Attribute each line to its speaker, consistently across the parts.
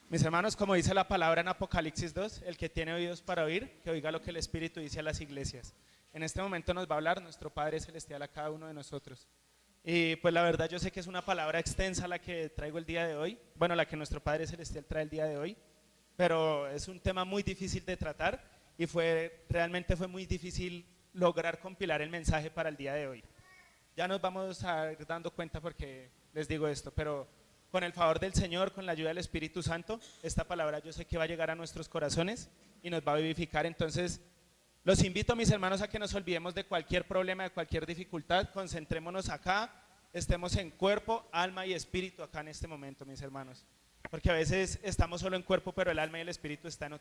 Speaker 1: Mis hermanos, como dice la palabra en Apocalipsis 2, el que tiene oídos para oír, que oiga lo que el Espíritu dice a las iglesias. En este momento nos va a hablar nuestro Padre Celestial a cada uno de nosotros. Y pues la verdad yo sé que es una palabra extensa la que traigo el día de hoy, bueno, la que nuestro Padre Celestial trae el día de hoy, pero es un tema muy difícil de tratar y realmente fue muy difícil lograr compilar el mensaje para el día de hoy. Ya nos vamos a ir dando cuenta porque les digo esto, pero con el favor del Señor, con la ayuda del Espíritu Santo, esta palabra yo sé que va a llegar a nuestros corazones y nos va a vivificar. Entonces, los invito, mis hermanos, a que nos olvidemos de cualquier problema, de cualquier dificultad, concentrémonos acá, estemos en cuerpo, alma y espíritu acá en este momento, mis hermanos. Porque a veces estamos solo en cuerpo, pero el alma y el espíritu están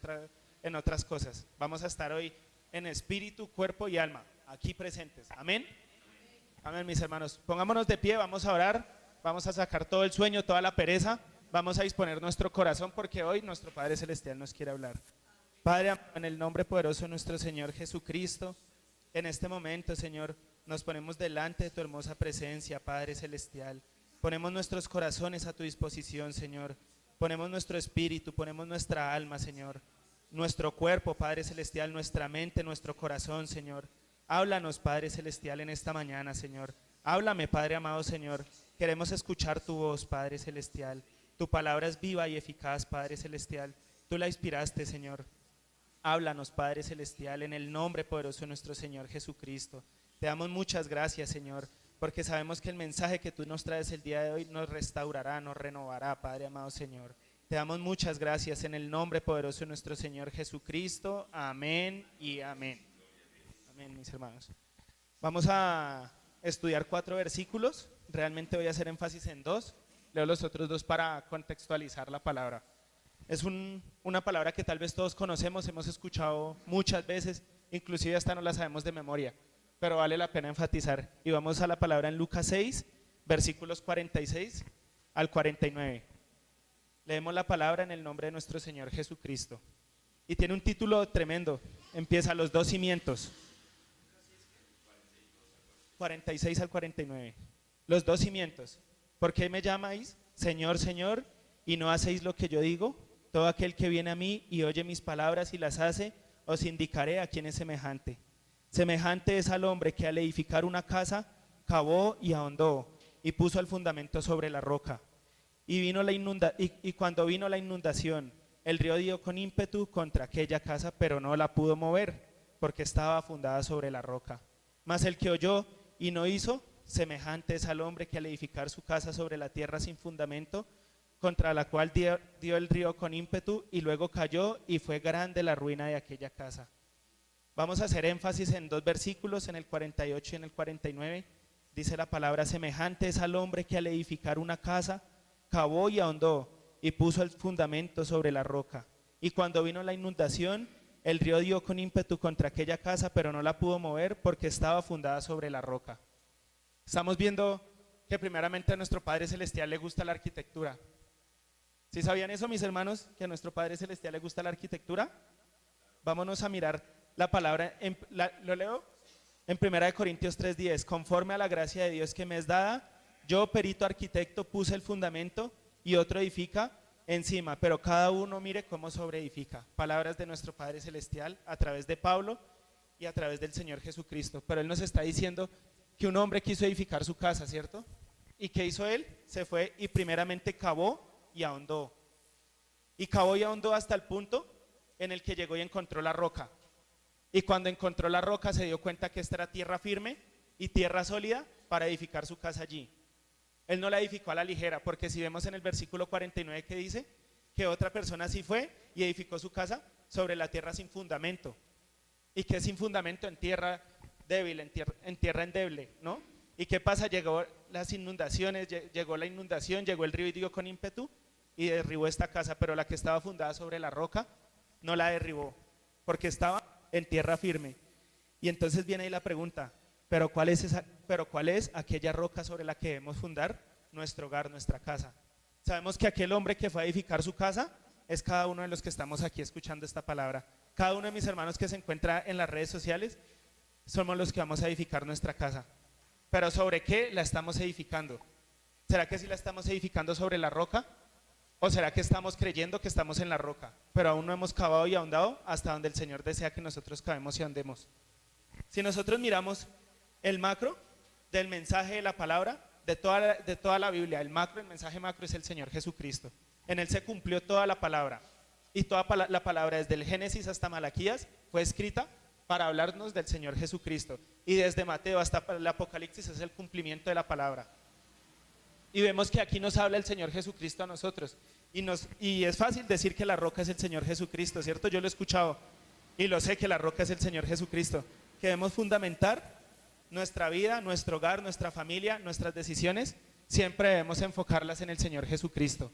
Speaker 1: en otras cosas. Vamos a estar hoy en espíritu, cuerpo y alma, aquí presentes. Amén. Amén, mis hermanos. Pongámonos de pie, vamos a orar. Vamos a sacar todo el sueño, toda la pereza. Vamos a disponer nuestro corazón porque hoy nuestro Padre Celestial nos quiere hablar. Padre, en el nombre poderoso de nuestro Señor Jesucristo, en este momento, Señor, nos ponemos delante de tu hermosa presencia, Padre Celestial. Ponemos nuestros corazones a tu disposición, Señor. Ponemos nuestro espíritu, ponemos nuestra alma, Señor. Nuestro cuerpo, Padre Celestial, nuestra mente, nuestro corazón, Señor. Háblanos, Padre Celestial, en esta mañana, Señor. Háblame, Padre amado, Señor. Queremos escuchar tu voz, Padre Celestial. Tu palabra es viva y eficaz, Padre Celestial. Tú la inspiraste, Señor. Háblanos, Padre Celestial, en el nombre poderoso de nuestro Señor Jesucristo. Te damos muchas gracias, Señor, porque sabemos que el mensaje que tú nos traes el día de hoy nos restaurará, nos renovará, Padre amado, Señor. Te damos muchas gracias en el nombre poderoso de nuestro Señor Jesucristo. Amén y amén. Amén, mis hermanos. Vamos a estudiar 4 versículos. Realmente voy a hacer énfasis en 2. Leo los otros 2 para contextualizar la palabra. Es una palabra que tal vez todos conocemos, hemos escuchado muchas veces, inclusive hasta no la sabemos de memoria, pero vale la pena enfatizar. Y vamos a la palabra en Lucas 6, versículos 46 al 49. Leemos la palabra en el nombre de nuestro Señor Jesucristo. Y tiene un título tremendo, empieza los 2 cimientos. 46 al 49. Los 2 cimientos. ¿Por qué me llamáis Señor, Señor, y no hacéis lo que yo digo? Todo aquel que viene a mí y oye mis palabras y las hace, os indicaré a quién es semejante. Semejante es al hombre que al edificar una casa, cavó y ahondó, y puso el fundamento sobre la roca. Y cuando vino la inundación, el río dio con ímpetu contra aquella casa, pero no la pudo mover, porque estaba fundada sobre la roca. Mas el que oyó y no hizo, semejante es al hombre que al edificar su casa sobre la tierra sin fundamento, contra la cual dio el río con ímpetu y luego cayó y fue grande la ruina de aquella casa. Vamos a hacer énfasis en 2 versículos, en el 48 y en el 49. Dice la palabra: semejante es al hombre que al edificar una casa, cavó y ahondó y puso el fundamento sobre la roca. Y cuando vino la inundación, el río dio con ímpetu contra aquella casa, pero no la pudo mover porque estaba fundada sobre la roca. Estamos viendo que primeramente a nuestro Padre Celestial le gusta la arquitectura. ¿Sí sabían eso, mis hermanos, que a nuestro Padre Celestial le gusta la arquitectura? Vámonos a mirar la palabra, lo leo en 1 Corintios 3:10. Conforme a la gracia de Dios que me es dada, yo, perito arquitecto, puse el fundamento y otro edifica encima, pero cada uno mire cómo sobreedifica. Palabras de nuestro Padre Celestial a través de Pablo y a través del Señor Jesucristo. Pero Él nos está diciendo que un hombre quiso edificar su casa, ¿cierto? ¿Y qué hizo él? Se fue y primeramente cavó y ahondó. Y cavó y ahondó hasta el punto en el que llegó y encontró la roca. Y cuando encontró la roca se dio cuenta que esta era tierra firme y tierra sólida para edificar su casa allí. Él no la edificó a la ligera, porque si vemos en el versículo 49 que dice que otra persona sí fue y edificó su casa sobre la tierra sin fundamento. ¿Y qué sin fundamento? En tierra débil, en tierra endeble, ¿no? ¿Y qué pasa? Llegó las inundaciones, llegó la inundación, llegó el río y dio con ímpetu y derribó esta casa, pero la que estaba fundada sobre la roca no la derribó, porque estaba en tierra firme. Y entonces viene ahí la pregunta: ¿pero cuál es aquella roca sobre la que debemos fundar nuestro hogar, nuestra casa? Sabemos que aquel hombre que fue a edificar su casa es cada uno de los que estamos aquí escuchando esta palabra. Cada uno de mis hermanos que se encuentra en las redes sociales somos los que vamos a edificar nuestra casa. ¿Pero sobre qué la estamos edificando? ¿Será que sí la estamos edificando sobre la roca? ¿O será que estamos creyendo que estamos en la roca, pero aún no hemos cavado y ahondado hasta donde el Señor desea que nosotros cavemos y ahondemos? Si nosotros miramos el macro del mensaje de la palabra, de toda la Biblia, el macro, el mensaje macro es el Señor Jesucristo. En Él se cumplió toda la palabra. Y toda la palabra desde el Génesis hasta Malaquías fue escrita para hablarnos del Señor Jesucristo. Y desde Mateo hasta el Apocalipsis es el cumplimiento de la palabra. Y vemos que aquí nos habla el Señor Jesucristo a nosotros. Y es fácil decir que la roca es el Señor Jesucristo, ¿cierto? Yo lo he escuchado y lo sé que la roca es el Señor Jesucristo. Que debemos fundamentar nuestra vida, nuestro hogar, nuestra familia, nuestras decisiones, siempre debemos enfocarlas en el Señor Jesucristo.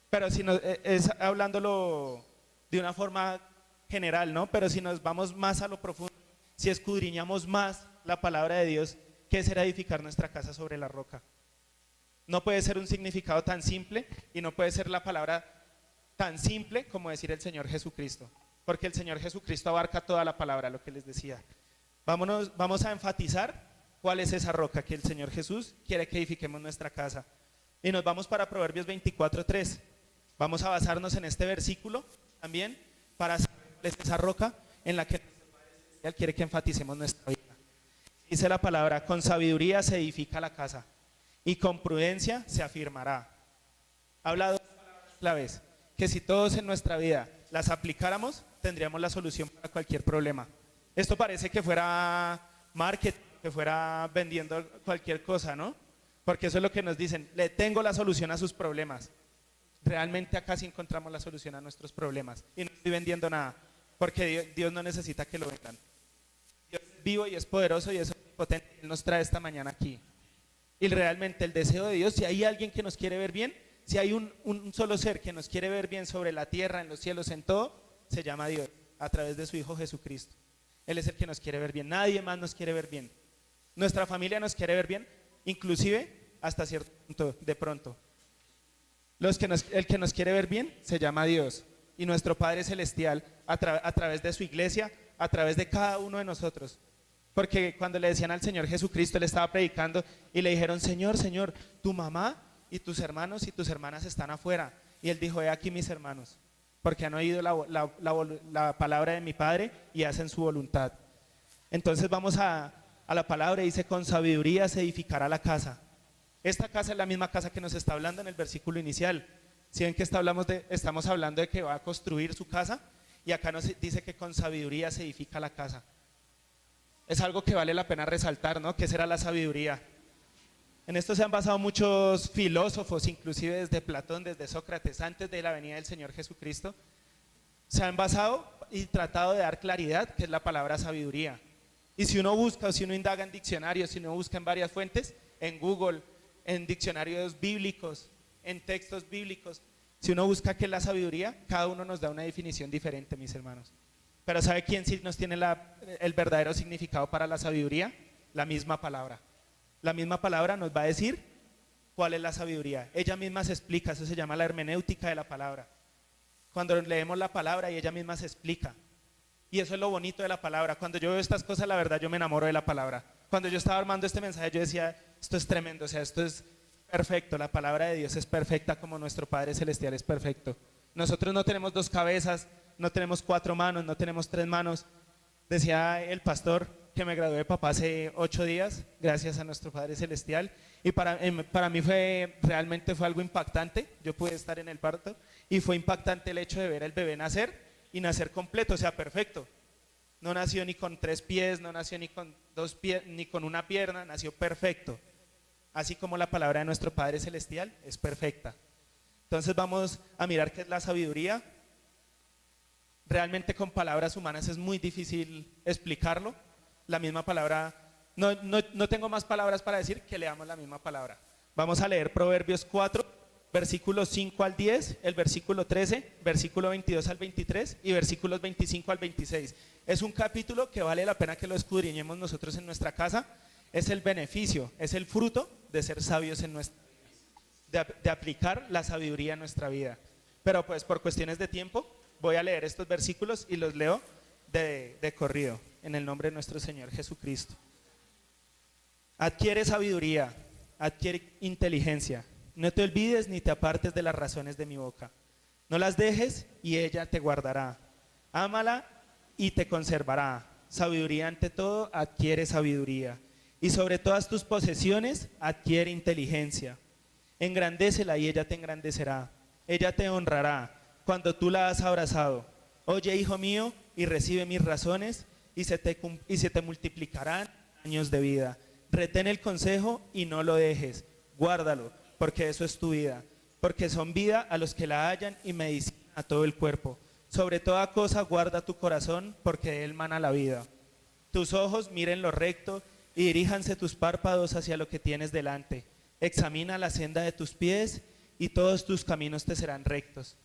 Speaker 1: Pero si nos, es hablándolo de una forma general, ¿no? Pero si nos vamos más a lo profundo, si escudriñamos más la palabra de Dios, ¿qué será edificar nuestra casa sobre la roca? No puede ser un significado tan simple y no puede ser la palabra tan simple como decir el Señor Jesucristo, porque el Señor Jesucristo abarca toda la palabra, lo que les decía. Vamos a enfatizar cuál es esa roca que el Señor Jesús quiere que edifiquemos nuestra casa. Y nos vamos para Proverbios 24:3. Vamos a basarnos en este versículo también para saber cuál es esa roca en la que Él quiere que enfaticemos nuestra vida. Dice la palabra: con sabiduría se edifica la casa y con prudencia se afirmará. Habla de dos palabras claves, que si todos en nuestra vida las aplicáramos, tendríamos la solución para cualquier problema. Esto parece que fuera marketing, que fuera vendiendo cualquier cosa, ¿no? Porque eso es lo que nos dicen: le tengo la solución a sus problemas. Realmente acá sí encontramos la solución a nuestros problemas. Y no estoy vendiendo nada, porque Dios no necesita que lo vendan. Dios es vivo y es poderoso y es omnipotente. Él nos trae esta mañana aquí. Y realmente el deseo de Dios, si hay alguien que nos quiere ver bien, si hay un solo ser que nos quiere ver bien sobre la tierra, en los cielos, en todo, se llama Dios, a través de su Hijo Jesucristo. Él es el que nos quiere ver bien, nadie más nos quiere ver bien. Nuestra familia nos quiere ver bien, inclusive hasta cierto punto, de pronto. El que nos quiere ver bien se llama Dios, y nuestro Padre Celestial a través de su iglesia, a través de cada uno de nosotros. Porque cuando le decían al Señor Jesucristo, Él estaba predicando y le dijeron: Señor, Señor, tu mamá y tus hermanos y tus hermanas están afuera. Y Él dijo: he aquí mis hermanos, porque han oído la palabra de mi Padre y hacen su voluntad. Entonces vamos a la palabra y dice: con sabiduría se edificará la casa. Esta casa es la misma casa que nos está hablando en el versículo inicial. Si ven que estamos hablando de que va a construir su casa, y acá nos dice que con sabiduría se edifica la casa. Es algo que vale la pena resaltar, ¿no? ¿Qué será la sabiduría? En esto se han basado muchos filósofos, inclusive desde Platón, desde Sócrates, antes de la venida del Señor Jesucristo. Se han basado y tratado de dar claridad, que es la palabra sabiduría. Y si uno busca, o si uno indaga en diccionarios, si uno busca en varias fuentes, en Google, en diccionarios bíblicos, en textos bíblicos, si uno busca qué es la sabiduría, cada uno nos da una definición diferente, mis hermanos. Pero ¿sabe quién sí nos tiene el verdadero significado para la sabiduría? La misma palabra. La misma palabra nos va a decir cuál es la sabiduría. Ella misma se explica, eso se llama la hermenéutica de la palabra. Cuando leemos la palabra y ella misma se explica. Y eso es lo bonito de la palabra. Cuando yo veo estas cosas, la verdad, yo me enamoro de la palabra. Cuando yo estaba armando este mensaje, yo decía: esto es tremendo, o sea, esto es perfecto. La palabra de Dios es perfecta como nuestro Padre Celestial es perfecto. Nosotros no tenemos dos cabezas, no tenemos 4 manos, no tenemos 3 manos. Decía el pastor que me gradué de papá hace 8 días, gracias a nuestro Padre Celestial. Y para mí realmente fue algo impactante. Yo pude estar en el parto y fue impactante el hecho de ver al bebé nacer y nacer completo, o sea, perfecto. No nació ni con 3 pies, no nació ni con 2 pies, ni con una pierna, nació perfecto. Así como la palabra de nuestro Padre Celestial es perfecta. Entonces vamos a mirar qué es la sabiduría. Realmente con palabras humanas es muy difícil explicarlo. La misma palabra, no tengo más palabras para decir que leamos la misma palabra. Vamos a leer Proverbios 4, versículos 5 al 10, el versículo 13, versículo 22 al 23 y versículos 25 al 26. Es un capítulo que vale la pena que lo escudriñemos nosotros en nuestra casa. Es el beneficio, es el fruto de ser sabios en nuestra vida, de aplicar la sabiduría en nuestra vida. Pero pues por cuestiones de tiempo voy a leer estos versículos y los leo de corrido, en el nombre de nuestro Señor Jesucristo. Adquiere sabiduría, adquiere inteligencia, No te olvides ni te apartes de las razones de mi boca. No las dejes y ella te guardará. Ámala y te conservará. Sabiduría ante todo, adquiere sabiduría. Y sobre todas tus posesiones, adquiere inteligencia. Engrandécela y ella te engrandecerá. Ella te honrará cuando tú la has abrazado. Oye, hijo mío, y recibe mis razones, y se te multiplicarán años de vida. Retén el consejo y no lo dejes. Guárdalo, porque eso es tu vida. Porque son vida a los que la hallan y medicina a todo el cuerpo. Sobre toda cosa guarda tu corazón, porque de él mana la vida. Tus ojos miren lo recto y diríjanse tus párpados hacia lo que tienes delante. Examina la senda de tus pies y todos tus caminos te serán rectos.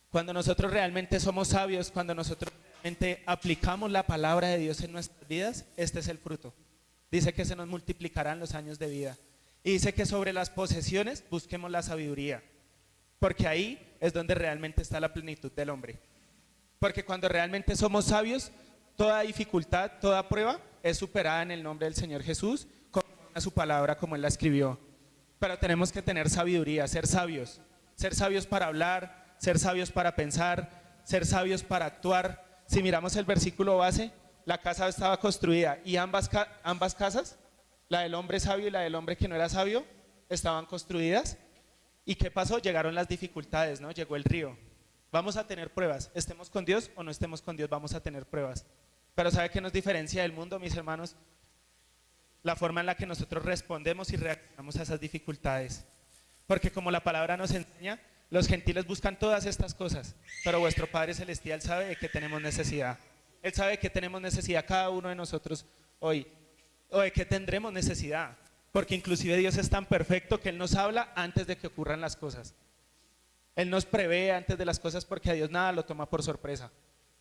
Speaker 1: Cuando nosotros realmente somos sabios, cuando nosotros realmente aplicamos la palabra de Dios en nuestras vidas, este es el fruto. Dice que se nos multiplicarán los años de vida. Y dice que sobre las posesiones busquemos la sabiduría, porque ahí es donde realmente está la plenitud del hombre. Porque cuando realmente somos sabios, toda dificultad, toda prueba es superada en el nombre del Señor Jesús, conforme a su palabra como Él la escribió. Pero tenemos que tener sabiduría, ser sabios para hablar, ser sabios para pensar, ser sabios para actuar. Si miramos el versículo base, la casa estaba construida y ambas casas, la del hombre sabio y la del hombre que no era sabio, estaban construidas. ¿Y qué pasó? Llegaron las dificultades, ¿no? Llegó el río. Vamos a tener pruebas, estemos con Dios o no estemos con Dios, vamos a tener pruebas. Pero ¿sabe qué nos diferencia del mundo, mis hermanos? La forma en la que nosotros respondemos y reaccionamos a esas dificultades. Porque como la palabra nos enseña, los gentiles buscan todas estas cosas, pero vuestro Padre Celestial sabe de qué tenemos necesidad. Él sabe de qué tenemos necesidad cada uno de nosotros hoy, o de qué tendremos necesidad. Porque inclusive Dios es tan perfecto que Él nos habla antes de que ocurran las cosas. Él nos prevé antes de las cosas porque a Dios nada lo toma por sorpresa.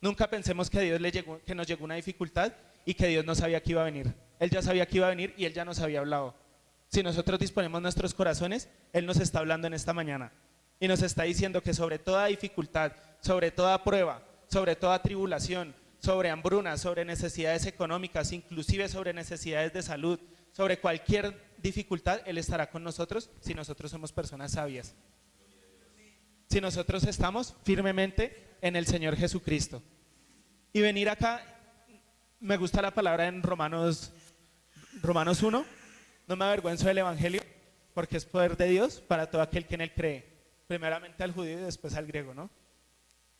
Speaker 1: Nunca pensemos que a Dios que nos llegó una dificultad y que Dios no sabía que iba a venir. Él ya sabía que iba a venir y Él ya nos había hablado. Si nosotros disponemos nuestros corazones, Él nos está hablando en esta mañana y nos está diciendo que sobre toda dificultad, sobre toda prueba, sobre toda tribulación, sobre hambruna, sobre necesidades económicas, inclusive sobre necesidades de salud, sobre cualquier dificultad, Él estará con nosotros si nosotros somos personas sabias. Si nosotros estamos firmemente en el Señor Jesucristo. Y venir acá, me gusta la palabra en Romanos 1, no me avergüenzo del Evangelio, porque es poder de Dios para todo aquel que en él cree, primeramente al judío y después al griego, ¿no?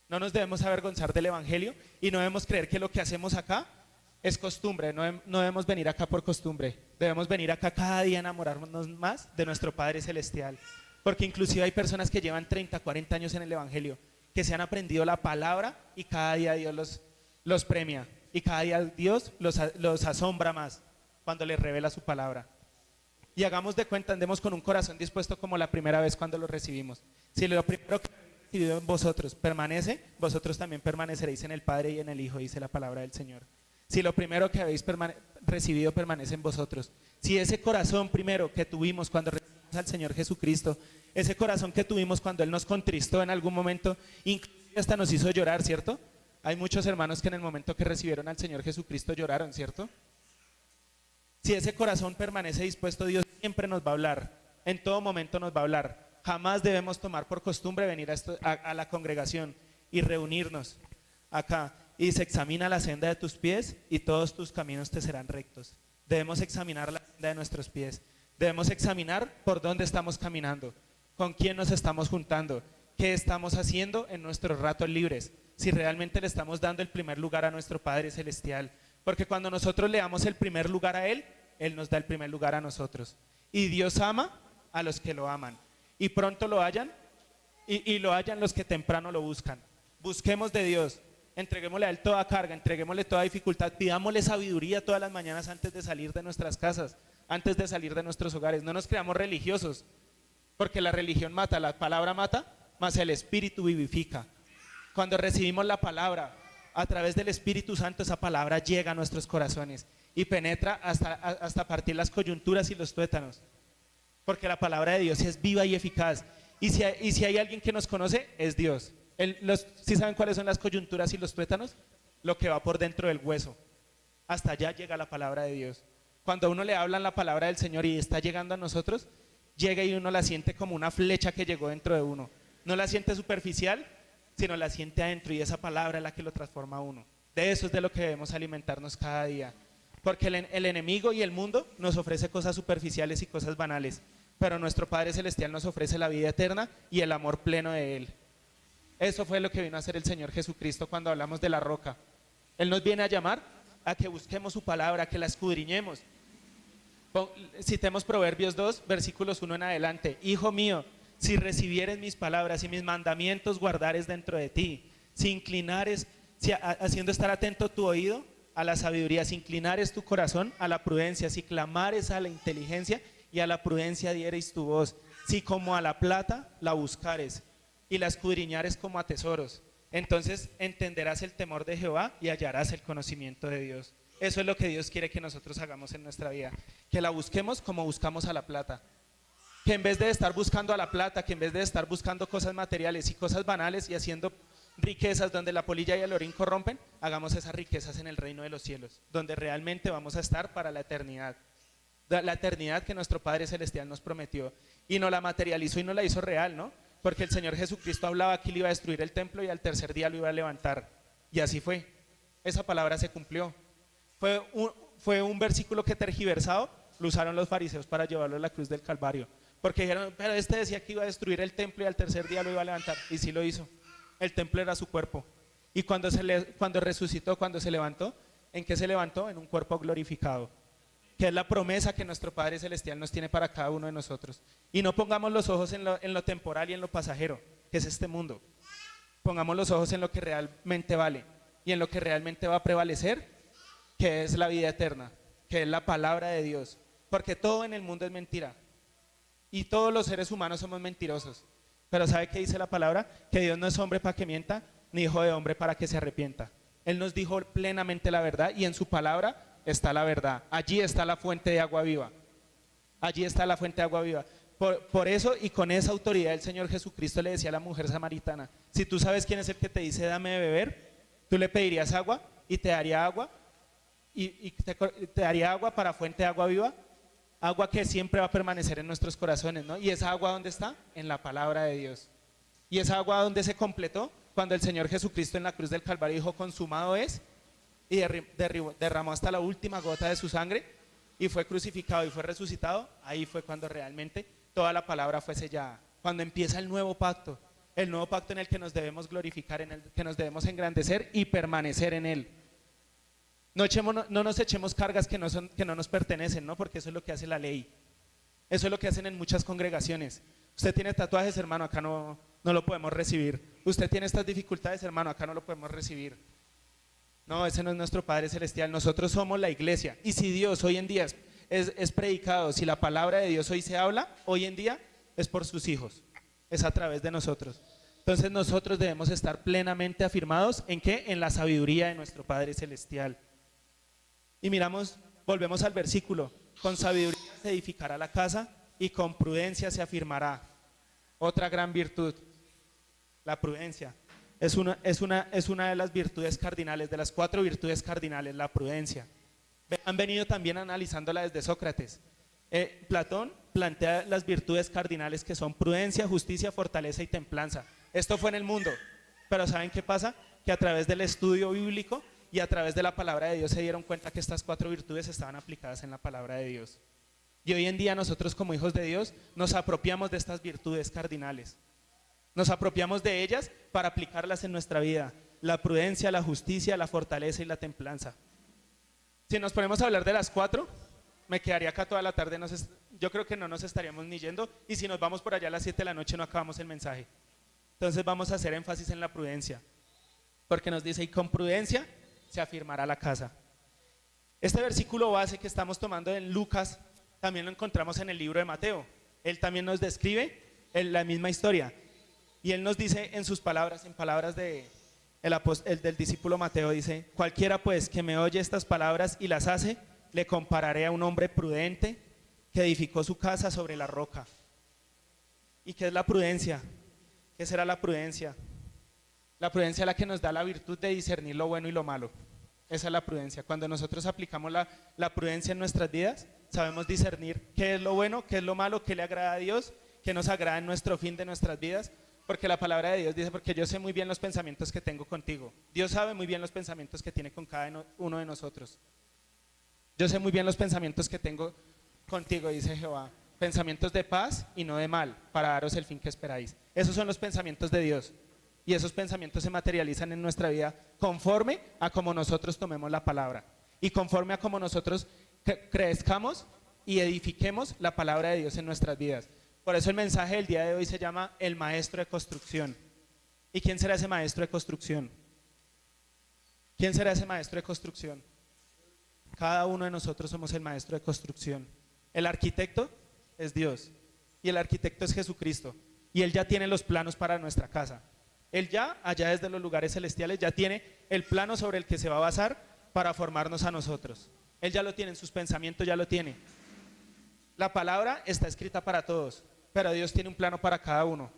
Speaker 1: No nos debemos avergonzar del Evangelio y no debemos creer que lo que hacemos acá es costumbre, no debemos venir acá por costumbre, debemos venir acá cada día a enamorarnos más de nuestro Padre Celestial. Porque inclusive hay personas que llevan 30, 40 años en el Evangelio, que se han aprendido la palabra y cada día Dios los premia. Y cada día Dios los asombra más cuando les revela su palabra. Y hagamos de cuenta, andemos con un corazón dispuesto como la primera vez cuando lo recibimos. Si lo primero que he recibido en vosotros permanece, vosotros también permaneceréis en el Padre y en el Hijo, dice la palabra del Señor. Si lo primero que habéis recibido permanece en vosotros. Si ese corazón primero que tuvimos cuando recibimos al Señor Jesucristo, ese corazón que tuvimos cuando Él nos contristó en algún momento, inclusive hasta nos hizo llorar, ¿cierto? Hay muchos hermanos que en el momento que recibieron al Señor Jesucristo lloraron, ¿cierto? Si ese corazón permanece dispuesto, Dios siempre nos va a hablar, en todo momento nos va a hablar. Jamás debemos tomar por costumbre venir a la congregación y reunirnos acá. Y se examina la senda de tus pies y todos tus caminos te serán rectos. Debemos examinar la senda de nuestros pies. Debemos examinar por dónde estamos caminando, con quién nos estamos juntando, qué estamos haciendo en nuestros ratos libres, si realmente le estamos dando el primer lugar a nuestro Padre Celestial. Porque cuando nosotros le damos el primer lugar a Él, Él nos da el primer lugar a nosotros. Y Dios ama a los que lo aman. Y pronto lo hallan, y lo hallan los que temprano lo buscan. Busquemos de Dios, entreguémosle a Él toda carga, entreguémosle toda dificultad, pidámosle sabiduría todas las mañanas antes de salir de nuestras casas, antes de salir de nuestros hogares. No nos creamos religiosos, porque la religión mata, la palabra mata, mas el Espíritu vivifica. Cuando recibimos la palabra, a través del Espíritu Santo, esa palabra llega a nuestros corazones y penetra hasta partir las coyunturas y los tuétanos. Porque la palabra de Dios es viva y eficaz. Y si hay alguien que nos conoce, es Dios. ¿Sí saben cuáles son las coyunturas y los tuétanos? Lo que va por dentro del hueso. Hasta allá llega la palabra de Dios. Cuando a uno le hablan la palabra del Señor y está llegando a nosotros, llega y uno la siente como una flecha que llegó dentro de uno. No la siente superficial, sino la siente adentro, y esa palabra es la que lo transforma a uno. De eso es de lo que debemos alimentarnos cada día. Porque el enemigo y el mundo nos ofrece cosas superficiales y cosas banales, pero nuestro Padre Celestial nos ofrece la vida eterna y el amor pleno de Él. Eso fue lo que vino a hacer el Señor Jesucristo cuando hablamos de la roca. Él nos viene a llamar a que busquemos su palabra, a que la escudriñemos. Citemos Proverbios 2, versículos 1 en adelante. Hijo mío, si recibieres mis palabras y mis mandamientos guardares dentro de ti, si inclinares, haciendo estar atento tu oído a la sabiduría, si inclinares tu corazón a la prudencia, si clamares a la inteligencia y a la prudencia diereis tu voz, si como a la plata la buscares y la escudriñares como a tesoros, entonces entenderás el temor de Jehová y hallarás el conocimiento de Dios. Eso es lo que Dios quiere que nosotros hagamos en nuestra vida, que la busquemos como buscamos a la plata, que en vez de estar buscando a la plata, que en vez de estar buscando cosas materiales y cosas banales y haciendo riquezas donde la polilla y el orín corrompen, hagamos esas riquezas en el reino de los cielos, donde realmente vamos a estar para la eternidad que nuestro Padre Celestial nos prometió y nos la materializó y nos la hizo real, ¿no? Porque el Señor Jesucristo hablaba que Él iba a destruir el templo y al tercer día lo iba a levantar, y así fue. Esa palabra se cumplió. Fue un versículo que tergiversado lo usaron los fariseos para llevarlo a la cruz del Calvario, porque dijeron, pero este decía que iba a destruir el templo y al tercer día lo iba a levantar, y sí lo hizo. El templo era su cuerpo, y cuando resucitó, cuando se levantó, ¿en qué se levantó? En un cuerpo glorificado, que es la promesa que nuestro Padre Celestial nos tiene para cada uno de nosotros. Y no pongamos los ojos en lo temporal y en lo pasajero, que es este mundo. Pongamos los ojos en lo que realmente vale y en lo que realmente va a prevalecer, que es la vida eterna, que es la palabra de Dios. Porque todo en el mundo es mentira y todos los seres humanos somos mentirosos. Pero ¿sabe qué dice la palabra? Que Dios no es hombre para que mienta, ni hijo de hombre para que se arrepienta. Él nos dijo plenamente la verdad, y en su palabra está la verdad. Allí está la fuente de agua viva. Allí está la fuente de agua viva. Por eso, y con esa autoridad, el Señor Jesucristo le decía a la mujer samaritana: si tú sabes quién es el que te dice dame de beber, tú le pedirías agua y te daría agua, y te daría agua para fuente de agua viva, agua que siempre va a permanecer en nuestros corazones, ¿no? Y esa agua, ¿dónde está? En la palabra de Dios. Y esa agua, ¿dónde se completó? Cuando el Señor Jesucristo en la cruz del Calvario dijo consumado es, y derramó hasta la última gota de su sangre, y fue crucificado y fue resucitado. Ahí fue cuando realmente toda la palabra fue sellada, cuando empieza el nuevo pacto en el que nos debemos glorificar, en el que nos debemos engrandecer y permanecer en él. No nos echemos cargas que no nos pertenecen, ¿no? Porque eso es lo que hace la ley. Eso es lo que hacen en muchas congregaciones. Usted tiene tatuajes, hermano, acá no lo podemos recibir. Usted tiene estas dificultades, hermano, acá no lo podemos recibir. No, ese no es nuestro Padre Celestial. Nosotros somos la iglesia. Y si Dios hoy en día es predicado, si la palabra de Dios hoy se habla, hoy en día es por sus hijos, es a través de nosotros. Entonces nosotros debemos estar plenamente afirmados ¿en qué? En la sabiduría de nuestro Padre Celestial. Y volvemos al versículo: con sabiduría se edificará la casa y con prudencia se afirmará. Otra gran virtud, la prudencia. Es una de las virtudes cardinales, de las 4 virtudes cardinales, la prudencia. Han venido también analizándola desde Sócrates. Platón plantea las virtudes cardinales, que son prudencia, justicia, fortaleza y templanza. Esto fue en el mundo, pero ¿saben qué pasa? Que a través del estudio bíblico y a través de la palabra de Dios se dieron cuenta que estas 4 virtudes estaban aplicadas en la palabra de Dios. Y hoy en día nosotros, como hijos de Dios, nos apropiamos de estas virtudes cardinales. Nos apropiamos de ellas para aplicarlas en nuestra vida: la prudencia, la justicia, la fortaleza y la templanza. Si nos ponemos a hablar de las 4, me quedaría acá toda la tarde. Yo creo que no nos estaríamos ni yendo, y si nos vamos por allá a las 7 de la noche no acabamos el mensaje. Entonces vamos a hacer énfasis en la prudencia, porque nos dice: y con prudencia se afirmará la casa. Este versículo base que estamos tomando en Lucas también lo encontramos en el libro de Mateo. Él también nos describe la misma historia, y él nos dice en sus palabras, en palabras del discípulo Mateo, dice: cualquiera pues que me oye estas palabras y las hace, le compararé a un hombre prudente que edificó su casa sobre la roca. ¿Y qué es la prudencia? ¿Qué será la prudencia? La prudencia es la que nos da la virtud de discernir lo bueno y lo malo. Esa es la prudencia. Cuando nosotros aplicamos la prudencia en nuestras vidas, sabemos discernir qué es lo bueno, qué es lo malo, qué le agrada a Dios, qué nos agrada en nuestro fin de nuestras vidas. Porque la palabra de Dios dice, porque yo sé muy bien los pensamientos que tengo contigo. Dios sabe muy bien los pensamientos que tiene con cada uno de nosotros. Yo sé muy bien los pensamientos que tengo contigo, dice Jehová. Pensamientos de paz y no de mal, para daros el fin que esperáis. Esos son los pensamientos de Dios. Y esos pensamientos se materializan en nuestra vida conforme a como nosotros tomemos la palabra. Y conforme a como nosotros crezcamos y edifiquemos la palabra de Dios en nuestras vidas. Por eso el mensaje del día de hoy se llama el maestro de construcción. ¿Y quién será ese maestro de construcción? ¿Quién será ese maestro de construcción? Cada uno de nosotros somos el maestro de construcción. El arquitecto es Dios y el arquitecto es Jesucristo. Y Él ya tiene los planos para nuestra casa. Él ya, allá desde los lugares celestiales, ya tiene el plano sobre el que se va a basar para formarnos a nosotros. Él ya lo tiene, en sus pensamientos ya lo tiene. La palabra está escrita para todos, pero Dios tiene un plano para cada uno.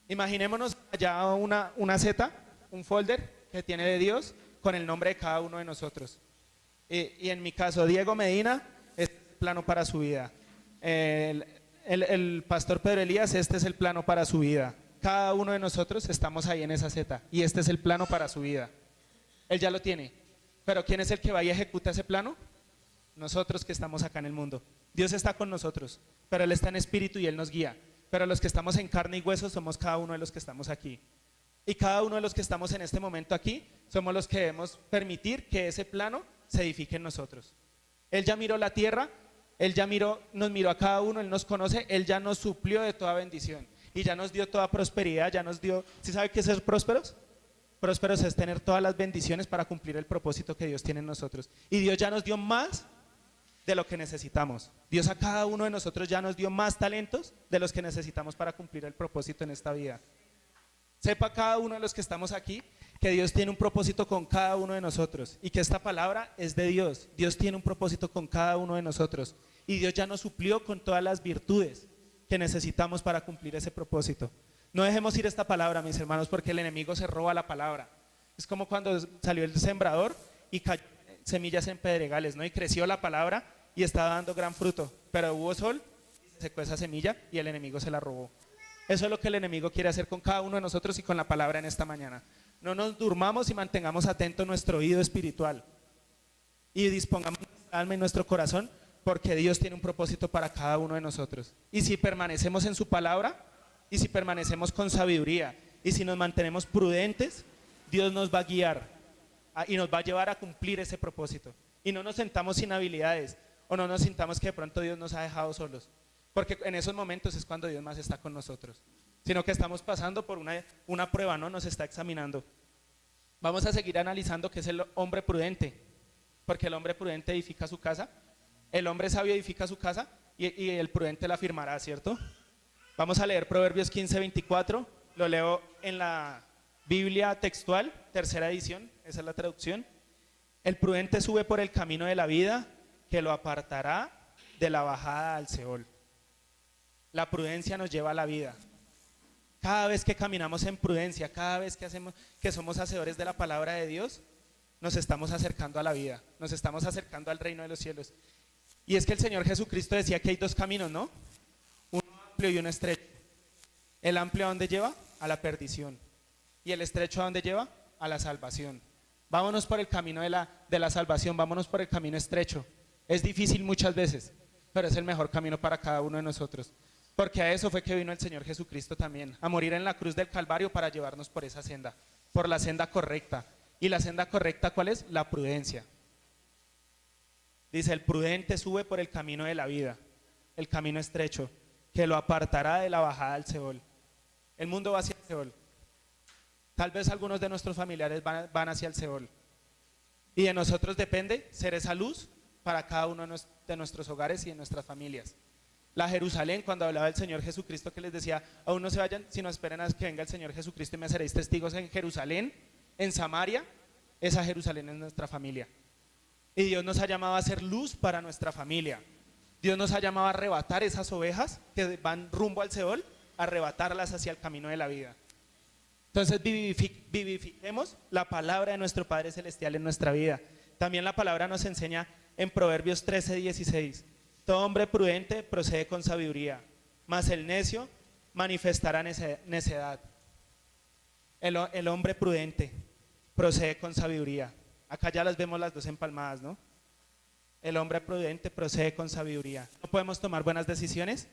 Speaker 1: Imaginémonos allá una seta, un folder que tiene de Dios con el nombre de cada uno de nosotros. Y en mi caso, Diego Medina, este es el plano para su vida. El pastor Pedro Elías, este es el plano para su vida. Cada uno de nosotros estamos ahí en esa seta y este es el plano para su vida. Él ya lo tiene. Pero ¿quién es el que va y ejecuta ese plano? Nosotros que estamos acá en el mundo. Dios está con nosotros, pero Él está en espíritu y Él nos guía. Pero los que estamos en carne y hueso somos cada uno de los que estamos aquí. Y cada uno de los que estamos en este momento aquí somos los que debemos permitir que ese plano se edifique en nosotros. Él ya miró la tierra, Él ya nos miró a cada uno, Él nos conoce, Él ya nos suplió de toda bendición. Y ya nos dio toda prosperidad, ya nos dio. ¿Sí sabe qué es ser prósperos? Prósperos es tener todas las bendiciones para cumplir el propósito que Dios tiene en nosotros. Y Dios ya nos dio más de lo que necesitamos. Dios a cada uno de nosotros ya nos dio más talentos de los que necesitamos para cumplir el propósito en esta vida. Sepa cada uno de los que estamos aquí que Dios tiene un propósito con cada uno de nosotros y que esta palabra es de Dios. Dios tiene un propósito con cada uno de nosotros y Dios ya nos suplió con todas las virtudes que necesitamos para cumplir ese propósito. No dejemos ir esta palabra, mis hermanos, porque el enemigo se roba la palabra. Es como cuando salió el sembrador y cayó semillas en pedregales, ¿no? Y creció la palabra y estaba dando gran fruto, pero hubo sol, se secó esa semilla y el enemigo se la robó. Eso es lo que el enemigo quiere hacer con cada uno de nosotros y con la palabra en esta mañana. No nos durmamos y mantengamos atento nuestro oído espiritual y dispongamos nuestra alma y nuestro corazón, porque Dios tiene un propósito para cada uno de nosotros. Y si permanecemos en su palabra, y si permanecemos con sabiduría, y si nos mantenemos prudentes, Dios nos va a guiar y nos va a llevar a cumplir ese propósito. Y no nos sentamos sin habilidades, o no nos sintamos que de pronto Dios nos ha dejado solos, porque en esos momentos es cuando Dios más está con nosotros, sino que estamos pasando por una prueba, ¿no? Nos está examinando. Vamos a seguir analizando qué es el hombre prudente, porque el hombre prudente edifica su casa. El hombre sabio edifica su casa y el prudente la firmará, ¿cierto? Vamos a leer Proverbios 15:24, lo leo en la Biblia textual, tercera edición, esa es la traducción. El prudente sube por el camino de la vida, que lo apartará de la bajada al Seol. La prudencia nos lleva a la vida. Cada vez que caminamos en prudencia, cada vez que somos hacedores de la palabra de Dios, nos estamos acercando a la vida, nos estamos acercando al reino de los cielos. Y es que el Señor Jesucristo decía que hay dos caminos, ¿no? Uno amplio y uno estrecho. El amplio, ¿a dónde lleva? A la perdición. Y el estrecho, ¿a dónde lleva? A la salvación. Vámonos por el camino de la salvación, vámonos por el camino estrecho. Es difícil muchas veces, pero es el mejor camino para cada uno de nosotros. Porque a eso fue que vino el Señor Jesucristo también, a morir en la cruz del Calvario para llevarnos por esa senda, por la senda correcta. ¿Y la senda correcta cuál es? La prudencia. Dice, el prudente sube por el camino de la vida, el camino estrecho, que lo apartará de la bajada al Seol. El mundo va hacia el Seol. Tal vez algunos de nuestros familiares van hacia el Seol. Y de nosotros depende ser esa luz para cada uno de nuestros hogares y de nuestras familias. La Jerusalén, cuando hablaba el Señor Jesucristo, que les decía, aún no se vayan, sino esperen a que venga el Señor Jesucristo y me seréis testigos en Jerusalén, en Samaria. Esa Jerusalén es nuestra familia. Y Dios nos ha llamado a ser luz para nuestra familia. Dios nos ha llamado a arrebatar esas ovejas que van rumbo al Seol, arrebatarlas hacia el camino de la vida. Entonces vivifiquemos la palabra de nuestro Padre Celestial en nuestra vida. También la palabra nos enseña en Proverbios 13:16. Todo hombre prudente procede con sabiduría, mas el necio manifestará necedad. El hombre prudente procede con sabiduría. Acá ya las vemos las dos empalmadas, ¿no? El hombre prudente procede con sabiduría. ¿No podemos tomar buenas decisiones?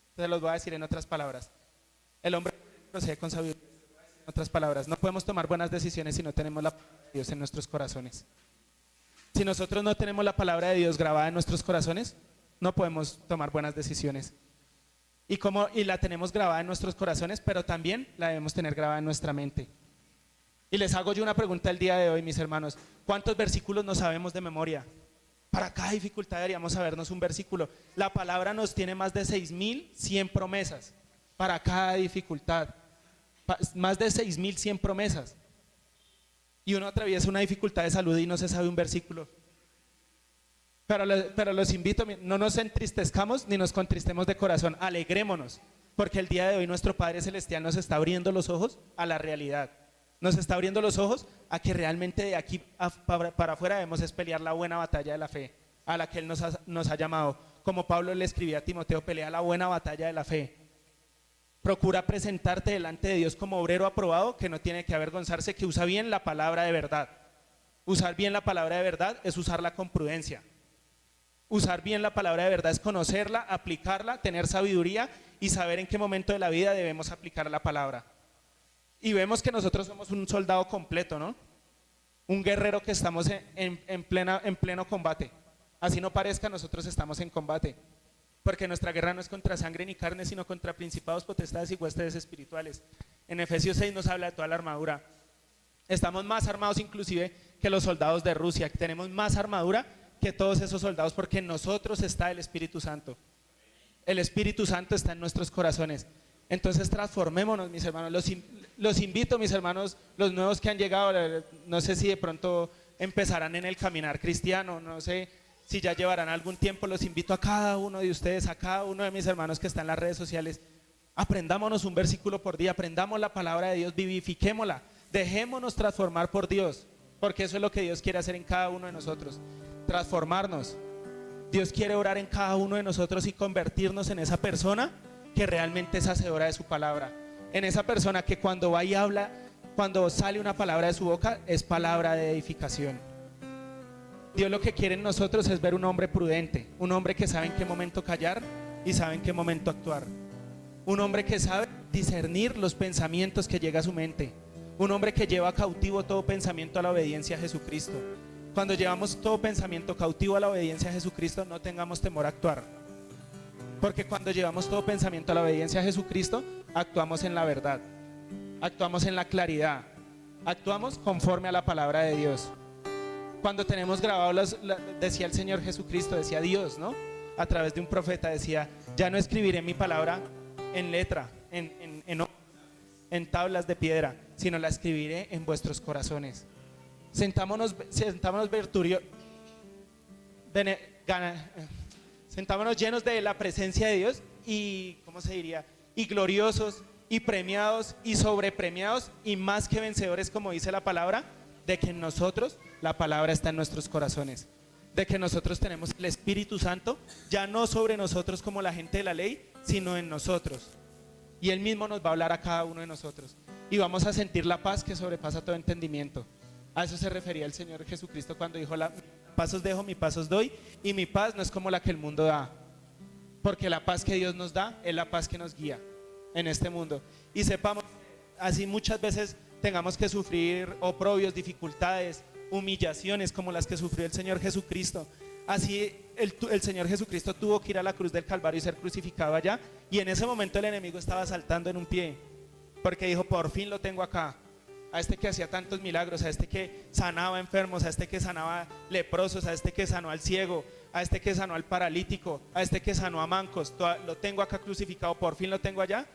Speaker 1: Entonces los voy a decir en otras palabras. El hombre prudente procede con sabiduría. En otras palabras, no podemos tomar buenas decisiones si no tenemos la palabra de Dios en nuestros corazones. Si nosotros no tenemos la palabra de Dios grabada en nuestros corazones, no podemos tomar buenas decisiones. Y la tenemos grabada en nuestros corazones, pero también la debemos tener grabada en nuestra mente. Y les hago yo una pregunta el día de hoy, mis hermanos. ¿Cuántos versículos no sabemos de memoria? Para cada dificultad deberíamos sabernos un versículo. La palabra nos tiene más de 6.100 promesas para cada dificultad. Más de 6.100 promesas. Y uno atraviesa una dificultad de salud y no se sabe un versículo. Pero los invito, no nos entristezcamos ni nos contristemos de corazón, alegrémonos, porque el día de hoy nuestro Padre Celestial nos está abriendo los ojos a la realidad. Nos está abriendo los ojos a que realmente de aquí para afuera debemos es pelear la buena batalla de la fe, a la que Él nos ha llamado. Como Pablo le escribía a Timoteo, pelea la buena batalla de la fe. Procura presentarte delante de Dios como obrero aprobado, que no tiene que avergonzarse, que usa bien la palabra de verdad. Usar bien la palabra de verdad es usarla con prudencia. Usar bien la palabra de verdad es conocerla, aplicarla, tener sabiduría y saber en qué momento de la vida debemos aplicar la palabra. Y vemos que nosotros somos un soldado completo, ¿no? Un guerrero que estamos en pleno combate. Así no parezca, nosotros estamos en combate. Porque nuestra guerra no es contra sangre ni carne, sino contra principados, potestades y huestes espirituales. En Efesios 6 nos habla de toda la armadura. Estamos más armados inclusive que los soldados de Rusia. Tenemos más armadura que todos esos soldados porque en nosotros está el Espíritu Santo. El Espíritu Santo está en nuestros corazones. Entonces transformémonos, mis hermanos. Los invito, mis hermanos, los nuevos que han llegado, no sé si de pronto empezarán en el caminar cristiano, no sé si ya llevarán algún tiempo, los invito a cada uno de ustedes, a cada uno de mis hermanos que están en las redes sociales, aprendámonos un versículo por día, aprendamos la palabra de Dios, vivifiquémosla, dejémonos transformar por Dios, porque eso es lo que Dios quiere hacer en cada uno de nosotros, transformarnos. Dios quiere orar en cada uno de nosotros y convertirnos en esa persona que realmente es hacedora de su palabra, en esa persona que cuando va y habla, cuando sale una palabra de su boca, es palabra de edificación. Dios lo que quiere en nosotros es ver un hombre prudente, un hombre que sabe en qué momento callar y sabe en qué momento actuar. Un hombre que sabe discernir los pensamientos que llega a su mente. Un hombre que lleva cautivo todo pensamiento a la obediencia a Jesucristo. Cuando llevamos todo pensamiento cautivo a la obediencia a Jesucristo, no tengamos temor a actuar. Porque cuando llevamos todo pensamiento a la obediencia a Jesucristo, actuamos en la verdad, actuamos en la claridad, actuamos conforme a la palabra de Dios. Cuando tenemos grabados, decía el Señor Jesucristo, decía Dios, ¿no? A través de un profeta decía, ya no escribiré mi palabra en letra, en tablas de piedra, sino la escribiré en vuestros corazones. Sentámonos llenos de la presencia de Dios y, ¿cómo se diría? Y gloriosos, y premiados, y sobrepremiados, y más que vencedores, como dice la palabra, de que en nosotros la palabra está en nuestros corazones, de que nosotros tenemos el Espíritu Santo, ya no sobre nosotros como la gente de la ley, sino en nosotros. Y Él mismo nos va a hablar a cada uno de nosotros. Y vamos a sentir la paz que sobrepasa todo entendimiento. A eso se refería el Señor Jesucristo cuando dijo, paz os dejo, mi paz os doy, y mi paz no es como la que el mundo da. Porque la paz que Dios nos da es la paz que nos guía en este mundo. Y sepamos, así muchas veces tengamos que sufrir oprobios, dificultades, humillaciones como las que sufrió el Señor Jesucristo. Así el Señor Jesucristo tuvo que ir a la cruz del Calvario y ser crucificado allá, y en ese momento el enemigo estaba saltando en un pie, porque dijo, por fin lo tengo acá, a este que hacía tantos milagros, a este que sanaba enfermos, a este que sanaba leprosos, a este que sanó al ciego, a este que sanó al paralítico, a este que sanó a mancos, lo tengo acá crucificado, por fin lo tengo allá.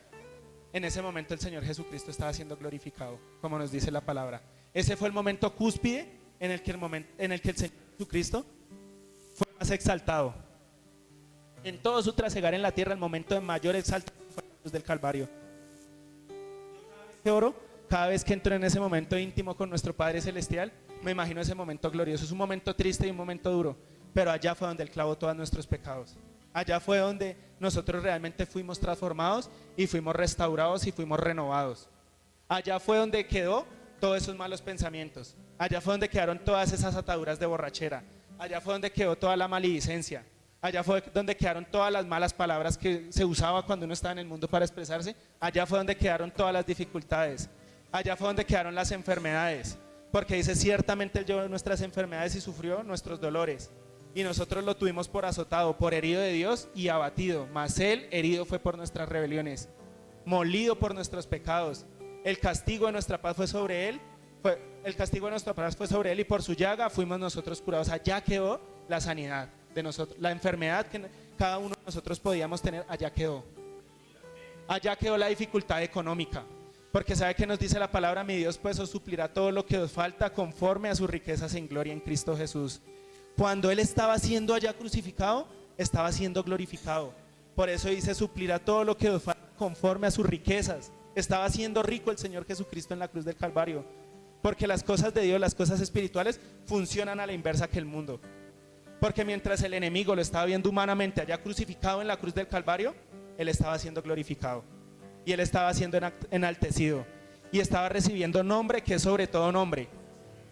Speaker 1: En ese momento el Señor Jesucristo estaba siendo glorificado, como nos dice la palabra. Ese fue el momento cúspide en el que el Señor Jesucristo fue más exaltado. En todo su trasegar en la tierra, el momento de mayor exaltación fue la cruz del Calvario. Cada vez que entro en ese momento íntimo con nuestro Padre Celestial, me imagino ese momento glorioso. Es un momento triste y un momento duro, pero allá fue donde Él clavó todos nuestros pecados. Allá fue donde nosotros realmente fuimos transformados y fuimos restaurados y fuimos renovados. Allá fue donde quedó todos esos malos pensamientos. Allá fue donde quedaron todas esas ataduras de borrachera. Allá fue donde quedó toda la maledicencia. Allá fue donde quedaron todas las malas palabras que se usaba cuando uno estaba en el mundo para expresarse. Allá fue donde quedaron todas las dificultades. Allá fue donde quedaron las enfermedades. Porque dice, ciertamente Él llevó nuestras enfermedades y sufrió nuestros dolores. Y nosotros lo tuvimos por azotado, por herido de Dios y abatido. Mas Él herido fue por nuestras rebeliones, molido por nuestros pecados. El castigo de nuestra paz fue sobre Él. El castigo de nuestra paz fue sobre Él y por su llaga fuimos nosotros curados. Allá quedó la sanidad de nosotros. La enfermedad que cada uno de nosotros podíamos tener, allá quedó. Allá quedó la dificultad económica. Porque sabe que nos dice la palabra, mi Dios pues os suplirá todo lo que os falta conforme a sus riquezas en gloria en Cristo Jesús. Cuando Él estaba siendo allá crucificado, estaba siendo glorificado. Por eso dice, suplirá todo lo que os falta conforme a sus riquezas. Estaba siendo rico el Señor Jesucristo en la cruz del Calvario. Porque las cosas de Dios, las cosas espirituales, funcionan a la inversa que el mundo. Porque mientras el enemigo lo estaba viendo humanamente allá crucificado en la cruz del Calvario, Él estaba siendo glorificado. Y Él estaba siendo enaltecido. Y estaba recibiendo nombre que es sobre todo nombre.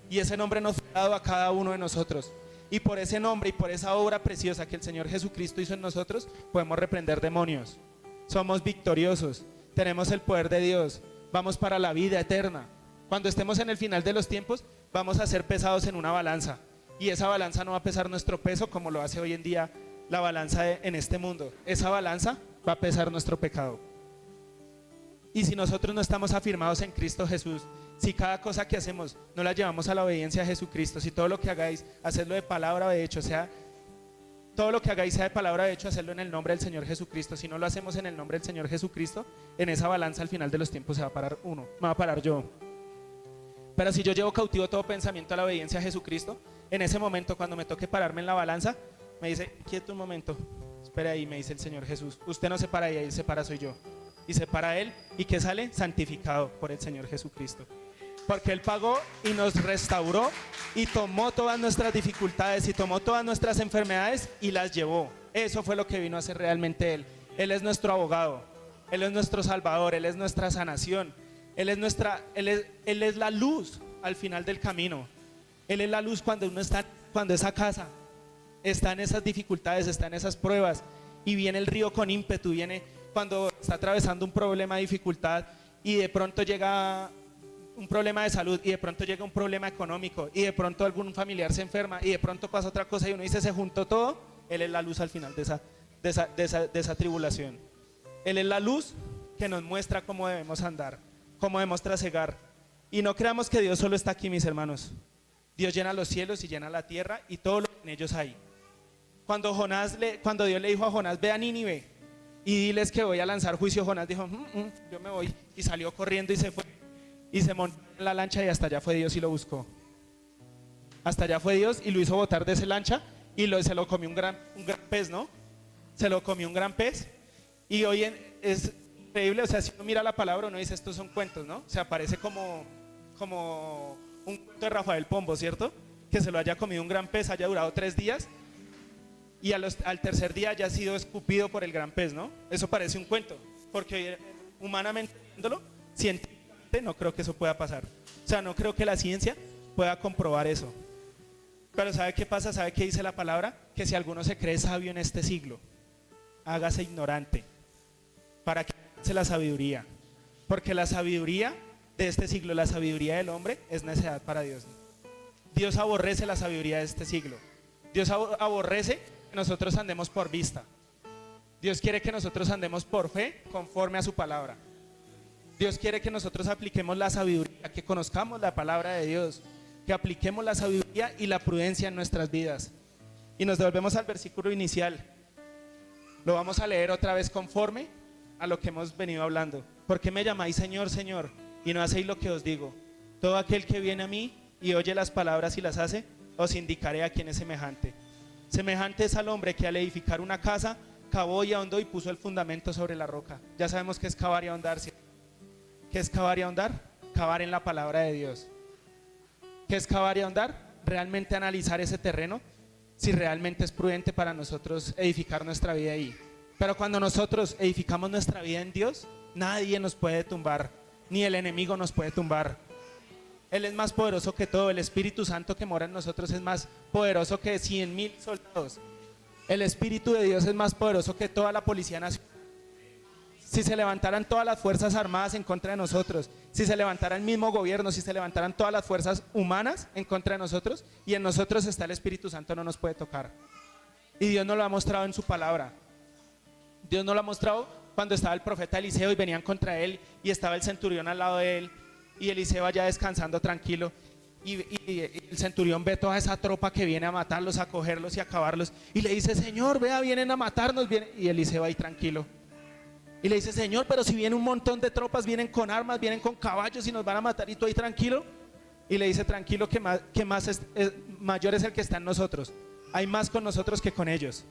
Speaker 1: Y ese nombre nos fue dado a cada uno de nosotros. Y por ese nombre y por esa obra preciosa que el Señor Jesucristo hizo en nosotros, podemos reprender demonios. Somos victoriosos. Tenemos el poder de Dios. Vamos para la vida eterna. Cuando estemos en el final de los tiempos, vamos a ser pesados en una balanza. Y esa balanza no va a pesar nuestro peso como lo hace hoy en día la balanza en este mundo. Esa balanza va a pesar nuestro pecado. Y si nosotros no estamos afirmados en Cristo Jesús, si cada cosa que hacemos no la llevamos a la obediencia a Jesucristo, si todo lo que hagáis, hacedlo de palabra o de hecho, todo lo que hagáis sea de palabra o de hecho, hacedlo en el nombre del Señor Jesucristo. Si no lo hacemos en el nombre del Señor Jesucristo, en esa balanza al final de los tiempos se va a parar uno, me va a parar yo. Pero si yo llevo cautivo todo pensamiento a la obediencia a Jesucristo, en ese momento cuando me toque pararme en la balanza, me dice, quieto un momento, espera ahí, me dice el Señor Jesús, usted no se para ahí, ahí se para soy yo. Y se para Él, ¿y qué sale? Santificado por el Señor Jesucristo. Porque Él pagó y nos restauró y tomó todas nuestras dificultades y tomó todas nuestras enfermedades y las llevó. Eso fue lo que vino a hacer realmente Él. Él es nuestro abogado, Él es nuestro salvador, Él es nuestra sanación, Él es la luz al final del camino. Él es la luz cuando uno está, cuando esa casa está en esas dificultades, está en esas pruebas y viene el río con ímpetu, viene cuando está atravesando un problema de dificultad y de pronto llega un problema de salud y de pronto llega un problema económico y de pronto algún familiar se enferma y de pronto pasa otra cosa y uno dice se juntó todo. Él es la luz al final de esa tribulación. Él es la luz que nos muestra cómo debemos andar, cómo debemos trasegar. Y no creamos que Dios solo está aquí, mis hermanos. Dios llena los cielos y llena la tierra y todo lo que en ellos hay. Cuando Dios le dijo a Jonás, ve a Nínive y diles que voy a lanzar juicio, Jonás dijo, yo me voy, y salió corriendo y se fue y se montó en la lancha y hasta allá fue Dios y lo buscó. Hasta allá fue Dios y lo hizo botar de esa lancha y se lo comió un gran pez, ¿no? Se lo comió un gran pez y hoy es increíble, o sea, si uno mira la palabra uno dice estos son cuentos, ¿no? O sea, parece como un cuento de Rafael Pombo, ¿cierto? Que se lo haya comido un gran pez, haya durado 3 días y al tercer día haya sido escupido por el gran pez, ¿no? Eso parece un cuento, porque humanamente viéndolo, científicamente no creo que eso pueda pasar. O sea, no creo que la ciencia pueda comprobar eso. Pero ¿sabe qué pasa? ¿Sabe qué dice la palabra? Que si alguno se cree sabio en este siglo, hágase ignorante para que alcance la sabiduría. Porque la sabiduría de este siglo, la sabiduría del hombre es necedad para Dios. Dios aborrece la sabiduría de este siglo. Dios aborrece que nosotros andemos por vista. Dios quiere que nosotros andemos por fe conforme a su palabra. Dios quiere que nosotros apliquemos la sabiduría, que conozcamos la palabra de Dios, que apliquemos la sabiduría y la prudencia en nuestras vidas. Y nos devolvemos al versículo inicial. Lo vamos a leer otra vez conforme a lo que hemos venido hablando. ¿Por qué me llamáis Señor, Señor, y no hacéis lo que os digo? Todo aquel que viene a mí y oye las palabras y las hace, os indicaré a quién es semejante. Semejante es al hombre que al edificar una casa, cavó y ahondó y puso el fundamento sobre la roca. Ya sabemos qué es cavar y ahondar, ¿sí? ¿Qué es cavar y ahondar? cavar en la palabra de Dios. ¿Qué es cavar y ahondar? Realmente analizar ese terreno, si realmente es prudente para nosotros edificar nuestra vida ahí. Pero cuando nosotros edificamos nuestra vida en Dios, nadie nos puede tumbar, ni el enemigo nos puede tumbar. Él es más poderoso que todo. El Espíritu Santo que mora en nosotros es más poderoso que 100,000 soldados. El Espíritu de Dios es más poderoso que toda la policía nacional. Si se levantaran todas las fuerzas armadas en contra de nosotros, si se levantara el mismo gobierno, si se levantaran todas las fuerzas humanas en contra de nosotros, y en nosotros está el Espíritu Santo, no nos puede tocar. Y Dios nos lo ha mostrado en su palabra. Dios nos lo ha mostrado cuando estaba el profeta Eliseo y venían contra él y estaba el centurión al lado de él y Eliseo allá descansando tranquilo y el centurión ve toda esa tropa que viene a matarlos, a cogerlos y a acabarlos y le dice: Señor, vea, vienen a matarnos, y Eliseo ahí tranquilo y le dice: Señor, pero si viene un montón de tropas, vienen con armas, vienen con caballos y nos van a matar, y tú ahí tranquilo. Y le dice: tranquilo, que mayor es el que está en nosotros, hay más con nosotros que con ellos.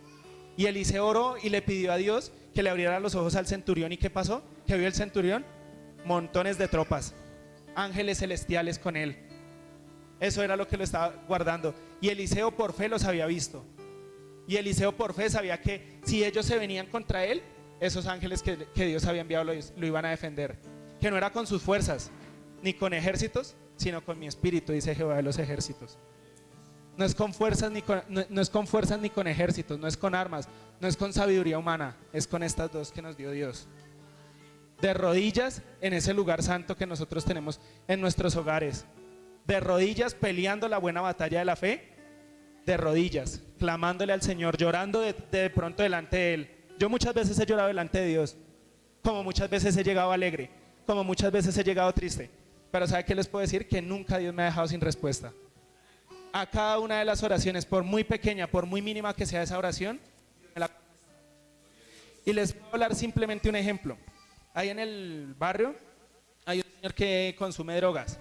Speaker 1: Y Eliseo oró y le pidió a Dios que le abriera los ojos al centurión. ¿Y qué pasó? ¿Qué vio el centurión? Montones de tropas, ángeles celestiales con él. Eso era lo que lo estaba guardando. Y Eliseo por fe los había visto. Y Eliseo por fe sabía que si ellos se venían contra él, esos ángeles que Dios había enviado lo iban a defender. Que no era con sus fuerzas, ni con ejércitos, sino con mi espíritu, dice Jehová de los ejércitos. No es con fuerzas ni con ejércitos, no es con armas, no es con sabiduría humana, es con estas dos que nos dio Dios. De rodillas en ese lugar santo que nosotros tenemos en nuestros hogares. De rodillas peleando la buena batalla de la fe. De rodillas, clamándole al Señor, llorando de pronto delante de Él. Yo muchas veces he llorado delante de Dios, como muchas veces he llegado alegre, como muchas veces he llegado triste. Pero ¿sabe qué les puedo decir? Que nunca Dios me ha dejado sin respuesta. A cada una de las oraciones, por muy pequeña, por muy mínima que sea esa oración, y les voy a hablar simplemente un ejemplo. Ahí en el barrio hay un señor que consume drogas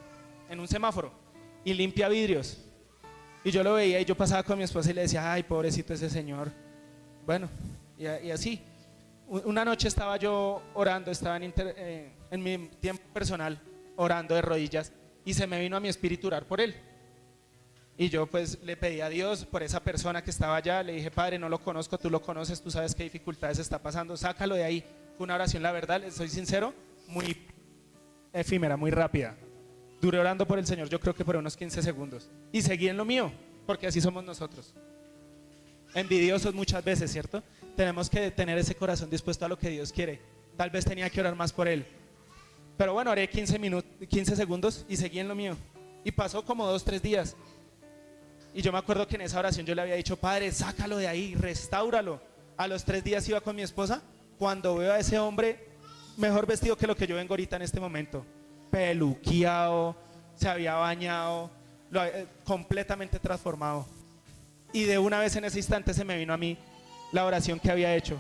Speaker 1: en un semáforo y limpia vidrios, y yo lo veía y yo pasaba con mi esposa y le decía: ay, pobrecito ese señor. Bueno, y así una noche estaba yo orando, estaba en mi tiempo personal orando de rodillas, y se me vino a mi espíritu orar por él. Y yo pues le pedí a Dios por esa persona que estaba allá. Le dije: Padre, no lo conozco, tú lo conoces, tú sabes qué dificultades está pasando, sácalo de ahí. Fue una oración, la verdad, les soy sincero, muy efímera, muy rápida. Duré orando por el Señor, yo creo que por unos 15 segundos. Y seguí en lo mío, porque así somos nosotros. Envidiosos muchas veces, ¿cierto? Tenemos que tener ese corazón dispuesto a lo que Dios quiere. Tal vez tenía que orar más por Él. Pero bueno, oré 15 segundos y seguí en lo mío. Y pasó como 2-3 días. Y yo me acuerdo que en esa oración yo le había dicho: Padre, sácalo de ahí, restáuralo. A los 3 días iba con mi esposa, cuando veo a ese hombre mejor vestido que lo que yo vengo ahorita en este momento, peluqueado, se había bañado, completamente transformado. Y de una vez en ese instante se me vino a mí la oración que había hecho.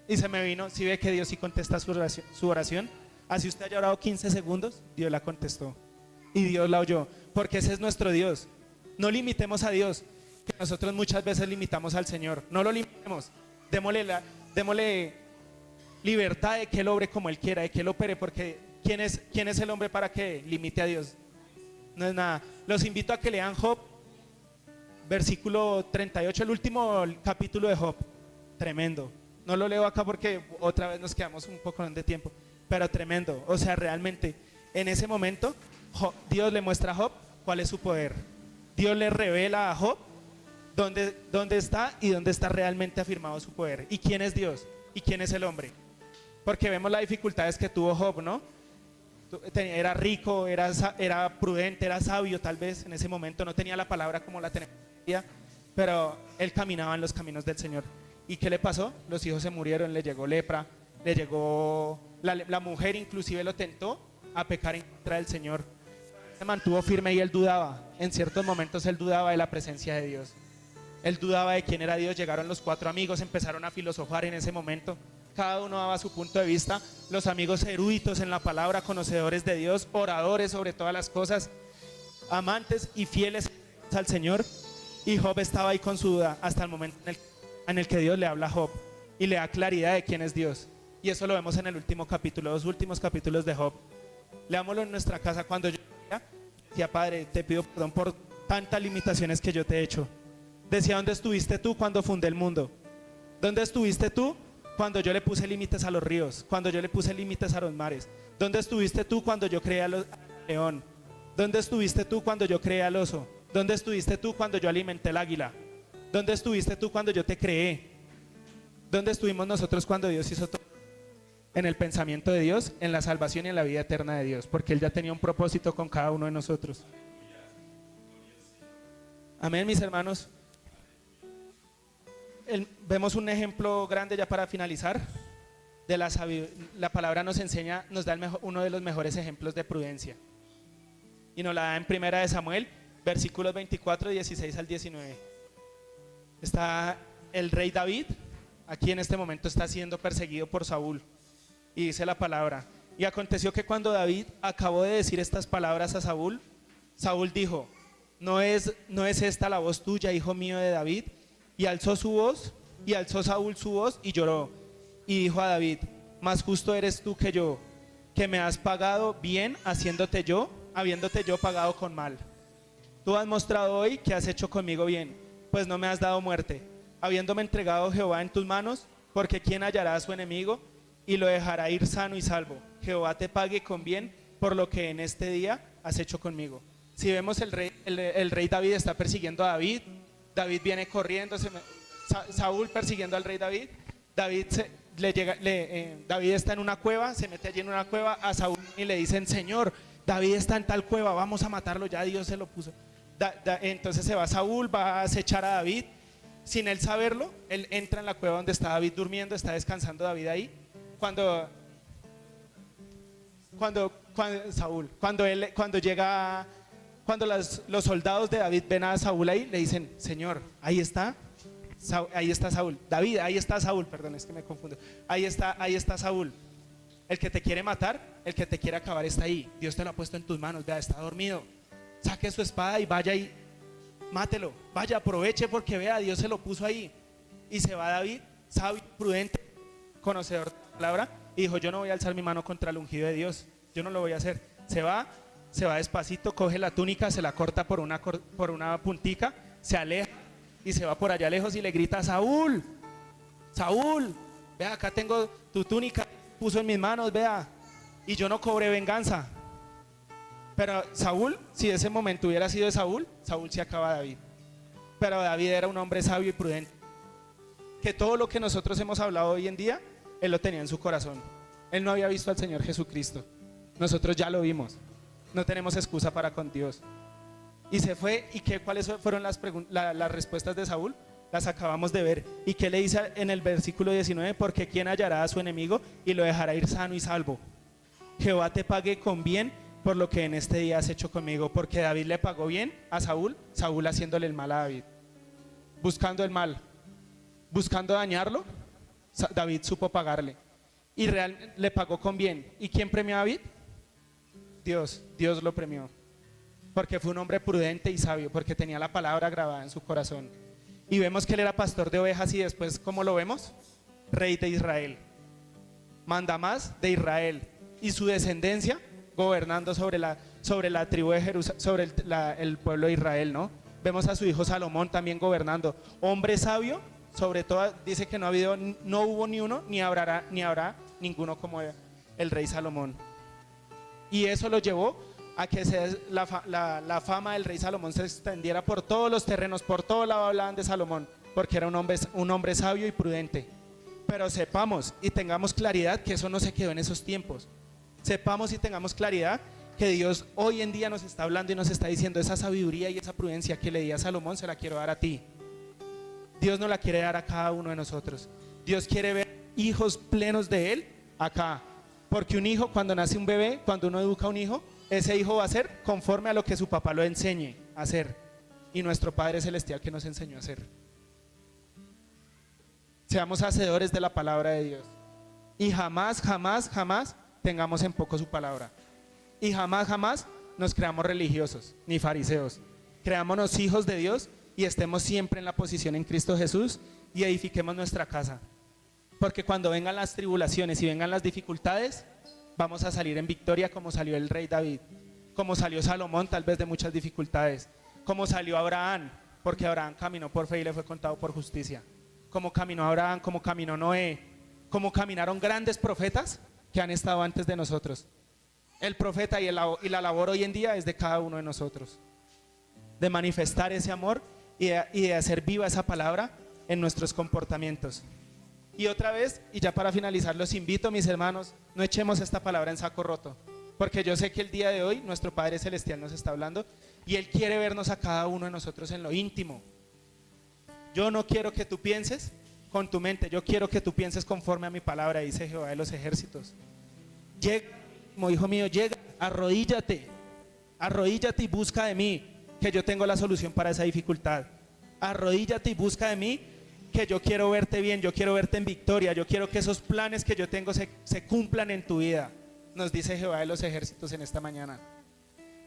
Speaker 1: Y se me vino: si ve que Dios sí contesta su oración, así usted haya orado 15 segundos, Dios la contestó. Y Dios la oyó, porque ese es nuestro Dios. No limitemos a Dios, que nosotros muchas veces limitamos al Señor. No lo limitemos, démosle libertad de que Él obre como Él quiera, de que Él opere, porque ¿quién es el hombre para que limite a Dios? No es nada. Los invito a que lean Job, versículo 38, el último capítulo de Job. Tremendo. No lo leo acá porque otra vez nos quedamos un poco de tiempo, pero tremendo. O sea, realmente en ese momento Dios le muestra a Job cuál es su poder. Dios le revela a Job dónde está y dónde está realmente afirmado su poder. ¿Y quién es Dios? ¿Y quién es el hombre? Porque vemos las dificultades que tuvo Job, ¿no? Era rico, era prudente, era sabio tal vez en ese momento. No tenía la palabra como la tenemos hoy día, pero él caminaba en los caminos del Señor. ¿Y qué le pasó? Los hijos se murieron, le llegó lepra, le llegó... La mujer inclusive lo tentó a pecar en contra del Señor. Se mantuvo firme y él dudaba. En ciertos momentos él dudaba de la presencia de Dios. Él dudaba de quién era Dios. Llegaron los 4 amigos, empezaron a filosofar en ese momento. Cada uno daba su punto de vista. Los amigos eruditos en la palabra, conocedores de Dios, oradores sobre todas las cosas, amantes y fieles al Señor. Y Job estaba ahí con su duda hasta el momento en el que Dios le habla a Job y le da claridad de quién es Dios. Y eso lo vemos en el último capítulo, los últimos capítulos de Job. leámoslo en nuestra casa. Cuando yo decía, Padre, te pido perdón por tantas limitaciones que yo te he hecho. Decía, ¿dónde estuviste tú cuando fundé el mundo? ¿Dónde estuviste tú cuando yo le puse límites a los ríos? Cuando yo le puse límites a los mares. ¿Dónde estuviste tú cuando yo creé al león? ¿Dónde estuviste tú cuando yo creé al oso? ¿Dónde estuviste tú cuando yo alimenté el águila? ¿Dónde estuviste tú cuando yo te creé? ¿Dónde estuvimos nosotros cuando Dios hizo todo? En el pensamiento de Dios, en la salvación y en la vida eterna de Dios, porque Él ya tenía un propósito con cada uno de nosotros. Amén, mis hermanos. Vemos un ejemplo grande ya para finalizar. De la palabra nos enseña, nos da uno de los mejores ejemplos de prudencia. Y nos la da en Primera de Samuel, versículos 24, 16 al 19. Está el rey David, aquí en este momento está siendo perseguido por Saúl. Y dice la palabra: y aconteció que cuando David acabó de decir estas palabras a Saúl, Saúl dijo: ¿No es esta la voz tuya, hijo mío de David? Y alzó su voz, y alzó Saúl su voz y lloró. Y dijo a David: más justo eres tú que yo, que me has pagado bien habiéndote yo pagado con mal. Tú has mostrado hoy que has hecho conmigo bien, pues no me has dado muerte, habiéndome entregado Jehová en tus manos, porque ¿quién hallará a su enemigo y lo dejará ir sano y salvo? Jehová te pague con bien por lo que en este día has hecho conmigo. Si vemos el rey David está persiguiendo a David. David viene corriendo, Saúl persiguiendo al rey David. David está en una cueva, se mete allí en una cueva a Saúl y le dicen: Señor, David está en tal cueva, vamos a matarlo, ya Dios se lo puso. Entonces se va Saúl, va a acechar a David. Sin él saberlo, él entra en la cueva donde está David durmiendo, está descansando David ahí. Cuando los soldados de David ven a Saúl ahí, le dicen: Señor, ahí está Saúl, David, ahí está Saúl, perdón, es que me confundo. Ahí está Saúl. El que te quiere matar, el que te quiere acabar está ahí. Dios te lo ha puesto en tus manos, vea, está dormido. Saque su espada y vaya y mátelo. Vaya, aproveche porque vea, Dios se lo puso ahí. Y se va David, sabio, prudente, conocedor de la palabra, y dijo: yo no voy a alzar mi mano contra el ungido de Dios, yo no lo voy a hacer. Se va despacito, coge la túnica, se la corta por una puntica, se aleja y se va por allá lejos y le grita: Saúl, Saúl, vea, acá tengo tu túnica, puso en mis manos, vea, y yo no cobré venganza. Pero Saúl, si ese momento hubiera sido de Saúl se acaba a David. Pero David era un hombre sabio y prudente, que todo lo que nosotros hemos hablado hoy en día, él lo tenía en su corazón. Él no había visto al Señor Jesucristo, nosotros ya lo vimos. No tenemos excusa para con Dios. Y se fue, ¿y cuáles fueron las respuestas de Saúl? Las acabamos de ver. ¿Y qué le dice en el versículo 19? Porque ¿quién hallará a su enemigo y lo dejará ir sano y salvo? Jehová te pague con bien por lo que en este día has hecho conmigo. Porque David le pagó bien a Saúl, Saúl haciéndole el mal a David, buscando el mal, buscando dañarlo. David supo pagarle y le pagó con bien. ¿Y quién premió a David? Dios lo premió, porque fue un hombre prudente y sabio, porque tenía la palabra grabada en su corazón. Y vemos que él era pastor de ovejas, y después, ¿cómo lo vemos? Rey de Israel, mandamás de Israel, y su descendencia gobernando sobre la tribu de Jerusalén, sobre el pueblo de Israel, ¿no? Vemos a su hijo Salomón también gobernando, hombre sabio, sobre todo. Dice que no hubo ni uno, ni habrá ninguno como el rey Salomón. Y eso lo llevó a que la fama del rey Salomón se extendiera por todos los terrenos, por todo lado hablaban de Salomón, porque era un hombre sabio y prudente. Pero sepamos y tengamos claridad que eso no se quedó en esos tiempos. Sepamos y tengamos claridad que Dios hoy en día nos está hablando y nos está diciendo: esa sabiduría y esa prudencia que le di a Salomón, se la quiero dar a ti. Dios nos la quiere dar a cada uno de nosotros. Dios quiere ver hijos plenos de Él acá. Porque un hijo, cuando nace un bebé, cuando uno educa a un hijo, ese hijo va a ser conforme a lo que su papá lo enseñe a hacer. Y nuestro Padre Celestial que nos enseñó a hacer. Seamos hacedores de la palabra de Dios. Y jamás tengamos en poco su palabra. Y jamás nos creamos religiosos, ni fariseos. Creámonos hijos de Dios y estemos siempre en la posición en Cristo Jesús y edifiquemos nuestra casa. Porque cuando vengan las tribulaciones y vengan las dificultades, vamos a salir en victoria como salió el rey David, como salió Salomón tal vez de muchas dificultades, como salió Abraham, porque Abraham caminó por fe y le fue contado por justicia, como caminó Abraham, como caminó Noé, como caminaron grandes profetas que han estado antes de nosotros. El profeta y la labor hoy en día es de cada uno de nosotros, de manifestar ese amor y de hacer viva esa palabra en nuestros comportamientos. Y otra vez, y ya para finalizar, los invito, mis hermanos, no echemos esta palabra en saco roto, porque yo sé que el día de hoy nuestro Padre Celestial nos está hablando y Él quiere vernos a cada uno de nosotros en lo íntimo. Yo no quiero que tú pienses con tu mente, yo quiero que tú pienses conforme a mi palabra, dice Jehová de los ejércitos. Llega, como hijo mío, llega, arrodíllate y busca de mí, que yo tengo la solución para esa dificultad. Arrodíllate y busca de mí, que yo quiero verte bien, yo quiero verte en victoria, yo quiero que esos planes que yo tengo se cumplan en tu vida, nos dice Jehová de los ejércitos en esta mañana.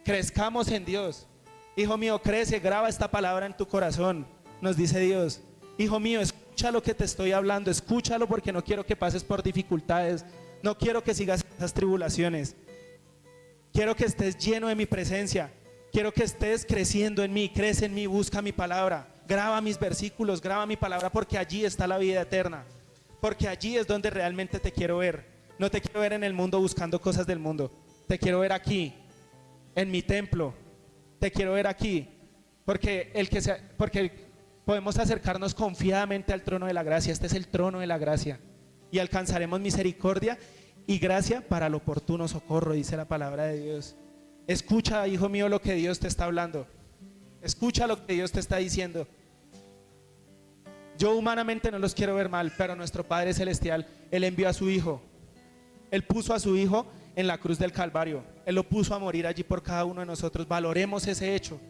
Speaker 1: Crezcamos en Dios. Hijo mío, crece, graba esta palabra en tu corazón, nos dice Dios. Hijo mío, escucha lo que te estoy hablando, escúchalo, porque no quiero que pases por dificultades, no quiero que sigas esas tribulaciones. Quiero que estés lleno de mi presencia, quiero que estés creciendo en mí, crece en mí, busca mi palabra. Graba mis versículos, graba mi palabra, porque allí está la vida eterna, porque allí es donde realmente te quiero ver. No te quiero ver en el mundo buscando cosas del mundo, te quiero ver aquí, en mi templo, te quiero ver aquí, porque podemos acercarnos confiadamente al trono de la gracia. Este es el trono de la gracia, y alcanzaremos misericordia y gracia para el oportuno socorro, dice la palabra de Dios. Escucha, hijo mío, lo que Dios te está hablando. Escucha lo que Dios te está diciendo. Yo humanamente no los quiero ver mal, pero nuestro Padre Celestial, Él envió a su Hijo. Él puso a su Hijo en la cruz del Calvario. Él lo puso a morir allí por cada uno de nosotros. Valoremos ese hecho.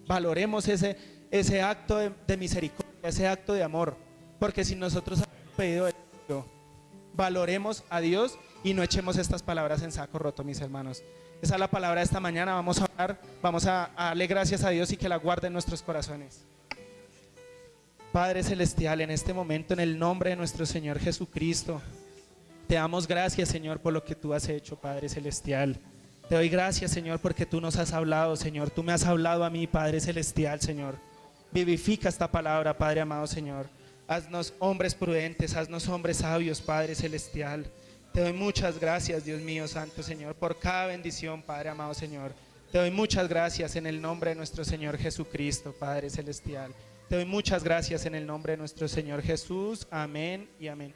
Speaker 1: Valoremos ese acto de misericordia, ese acto de amor. Porque si nosotros hemos pedido eso, valoremos a Dios y no echemos estas palabras en saco roto, mis hermanos. Esa es la palabra de esta mañana. Vamos a orar, vamos a darle gracias a Dios y que la guarde en nuestros corazones. Padre Celestial, en este momento, en el nombre de nuestro Señor Jesucristo, te damos gracias, Señor, por lo que tú has hecho, Padre Celestial. Te doy gracias, Señor, porque tú nos has hablado, Señor. Tú me has hablado a mí, Padre Celestial, Señor. Vivifica esta palabra, Padre amado, Señor. Haznos hombres prudentes, haznos hombres sabios, Padre Celestial. Te doy muchas gracias, Dios mío, Santo Señor, por cada bendición, Padre amado, Señor. Te doy muchas gracias en el nombre de nuestro Señor Jesucristo, Padre Celestial. Te doy muchas gracias en el nombre de nuestro Señor Jesús. Amén y amén.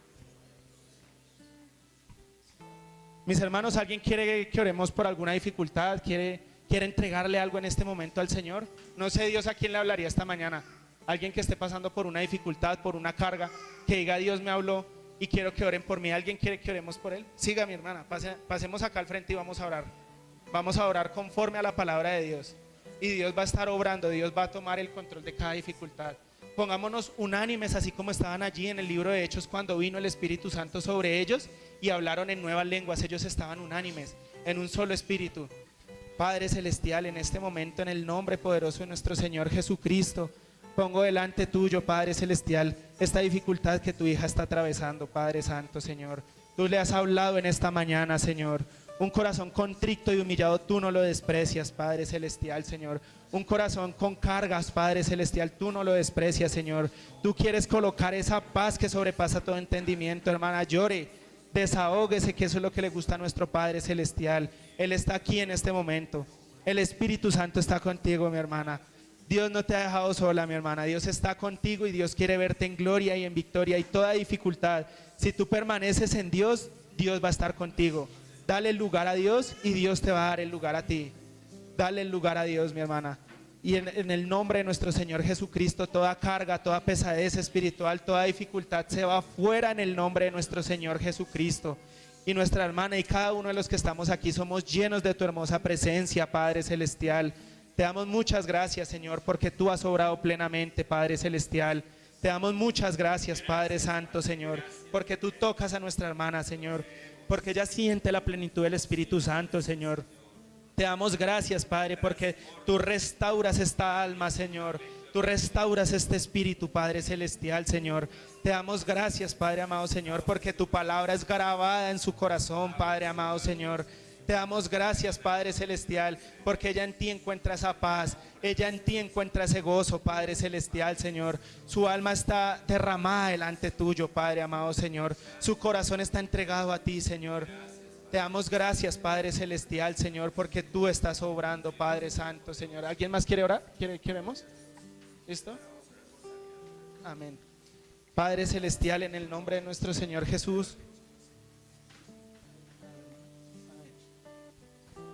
Speaker 1: Mis hermanos, ¿alguien quiere que oremos por alguna dificultad? ¿Quiere entregarle algo en este momento al Señor? No sé Dios a quién le hablaría esta mañana. Alguien que esté pasando por una dificultad, por una carga, que diga: Dios me habló y quiero que oren por mí. ¿Alguien quiere que oremos por él? Siga, mi hermana, pasemos acá al frente y vamos a orar. Vamos a orar conforme a la palabra de Dios. Y Dios va a estar obrando, Dios va a tomar el control de cada dificultad. Pongámonos unánimes, así como estaban allí en el libro de Hechos cuando vino el Espíritu Santo sobre ellos y hablaron en nuevas lenguas. Ellos estaban unánimes, en un solo espíritu. Padre Celestial, en este momento, en el nombre poderoso de nuestro Señor Jesucristo, pongo delante tuyo, Padre Celestial, esta dificultad que tu hija está atravesando, Padre Santo, Señor. Tú le has hablado en esta mañana, Señor. Un corazón contrito y humillado tú no lo desprecias, Padre Celestial, Señor. Un corazón con cargas, Padre Celestial, tú no lo desprecias, Señor. Tú quieres colocar esa paz que sobrepasa todo entendimiento, hermana. Llore, desahóguese, que eso es lo que le gusta a nuestro Padre Celestial. Él está aquí en este momento. El Espíritu Santo está contigo, mi hermana. Dios no te ha dejado sola, mi hermana. Dios está contigo y Dios quiere verte en gloria y en victoria y toda dificultad. Si tú permaneces en Dios, Dios va a estar contigo. Dale el lugar a Dios y Dios te va a dar el lugar a ti. Dale el lugar a Dios, mi hermana. Y en el nombre de nuestro Señor Jesucristo, toda carga, toda pesadez espiritual, toda dificultad se va fuera en el nombre de nuestro Señor Jesucristo. Y nuestra hermana y cada uno de los que estamos aquí somos llenos de tu hermosa presencia, Padre Celestial. Te damos muchas gracias, Señor, porque tú has obrado plenamente, Padre Celestial. Te damos muchas gracias, Padre Santo, Señor, porque tú tocas a nuestra hermana, Señor, porque ella siente la plenitud del Espíritu Santo, Señor. Te damos gracias, Padre, porque tú restauras esta alma, Señor. Tú restauras este espíritu, Padre celestial, Señor. Te damos gracias, Padre amado, Señor, porque tu palabra es grabada en su corazón, Padre amado, Señor. Te damos gracias, Padre celestial, porque ella en ti encuentra esa paz, ella en ti encuentra ese gozo, Padre celestial, Señor. Su alma está derramada delante tuyo, Padre amado, Señor. Su corazón está entregado a ti, Señor. Te damos gracias, Padre celestial, Señor, porque tú estás obrando, Padre santo, Señor. ¿Alguien más quiere orar? ¿Queremos? ¿Listo? Amén. Padre celestial, en el nombre de nuestro Señor Jesús.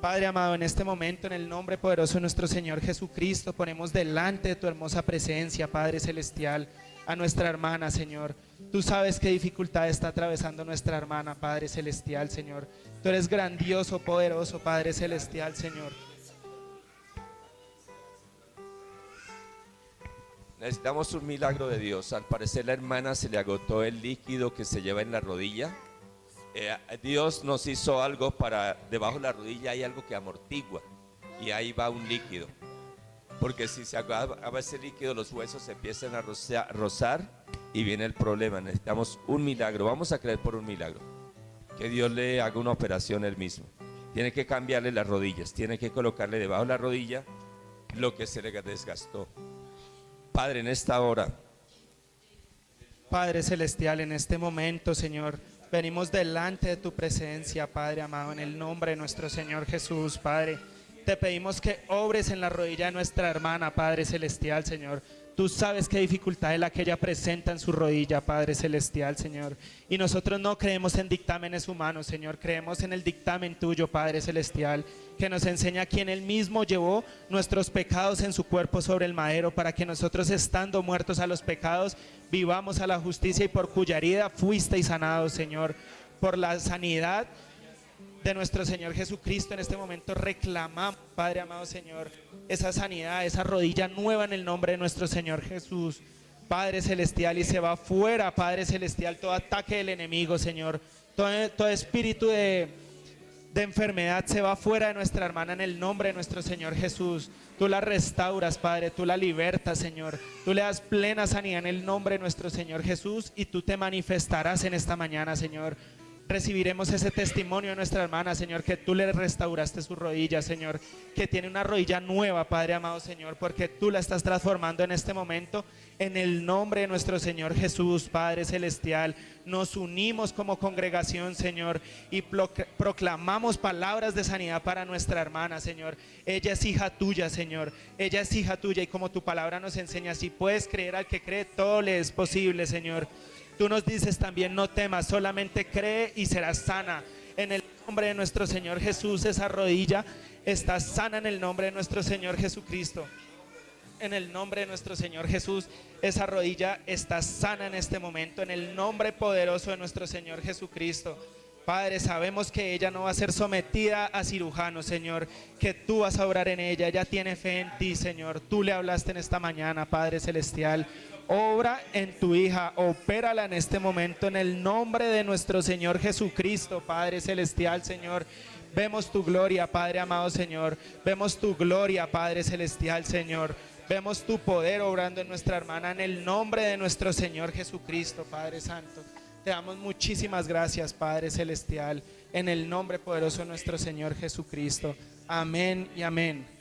Speaker 1: Padre amado, en este momento, en el nombre poderoso de nuestro Señor Jesucristo, ponemos delante de tu hermosa presencia, Padre celestial, a nuestra hermana, Señor. Tú sabes qué dificultad está atravesando nuestra hermana, Padre celestial, Señor. Tú eres grandioso, poderoso, Padre celestial, Señor.
Speaker 2: Necesitamos un milagro de Dios. Al parecer la hermana se le agotó el líquido que se lleva en la rodilla. Dios nos hizo algo para, debajo de la rodilla hay algo que amortigua y ahí va un líquido. Porque si se acaba ese líquido, los huesos se empiezan a rozar y viene el problema. Necesitamos un milagro. Vamos a creer por un milagro. Que Dios le haga una operación él mismo. Tiene que cambiarle las rodillas. Tiene que colocarle debajo de la rodilla lo que se le desgastó. Padre, en esta hora.
Speaker 1: Padre celestial, en este momento, Señor, venimos delante de tu presencia, Padre amado, en el nombre de nuestro Señor Jesús, Padre. Te pedimos que obres en la rodilla de nuestra hermana, Padre celestial, Señor. Tú sabes qué dificultad es la que ella presenta en su rodilla, Padre celestial, Señor. Y nosotros no creemos en dictámenes humanos, Señor. Creemos en el dictamen tuyo, Padre celestial, que nos enseña quién él mismo llevó nuestros pecados en su cuerpo sobre el madero, para que nosotros, estando muertos a los pecados, vivamos a la justicia, y por cuya herida fuisteis sanados, Señor. Por la sanidad de nuestro Señor Jesucristo, en este momento reclamamos, Padre amado, Señor, esa sanidad, esa rodilla nueva en el nombre de nuestro Señor Jesús, Padre celestial. Y se va fuera, Padre celestial, todo ataque del enemigo, Señor. Todo espíritu de enfermedad se va fuera de nuestra hermana en el nombre de nuestro Señor Jesús. Tú la restauras, Padre, tú la libertas, Señor. Tú le das plena sanidad en el nombre de nuestro Señor Jesús, y tú te manifestarás en esta mañana, Señor. Recibiremos ese testimonio de nuestra hermana, Señor, que tú le restauraste su rodilla, Señor, que tiene una rodilla nueva, Padre amado, Señor, porque tú la estás transformando en este momento, en el nombre de nuestro Señor Jesús, Padre celestial. Nos unimos como congregación, Señor, y proclamamos palabras de sanidad para nuestra hermana, Señor. Ella es hija tuya, Señor, ella es hija tuya, y como tu palabra nos enseña, si puedes creer al que cree, todo le es posible, Señor. Tú nos dices también: no temas, solamente cree y serás sana. En el nombre de nuestro Señor Jesús, esa rodilla está sana en el nombre de nuestro Señor Jesucristo. En el nombre de nuestro Señor Jesús, esa rodilla está sana en este momento, en el nombre poderoso de nuestro Señor Jesucristo. Padre, sabemos que ella no va a ser sometida a cirujanos, Señor, que tú vas a obrar en ella. Ella tiene fe en ti, Señor. Tú le hablaste en esta mañana, Padre celestial. Obra en tu hija, opérala en este momento en el nombre de nuestro Señor Jesucristo, Padre celestial, Señor. Vemos tu gloria, Padre amado, Señor. Vemos tu gloria, Padre celestial, Señor. Vemos tu poder obrando en nuestra hermana en el nombre de nuestro Señor Jesucristo, Padre santo. Te damos muchísimas gracias, Padre celestial, en el nombre poderoso de nuestro Señor Jesucristo. Amén y amén.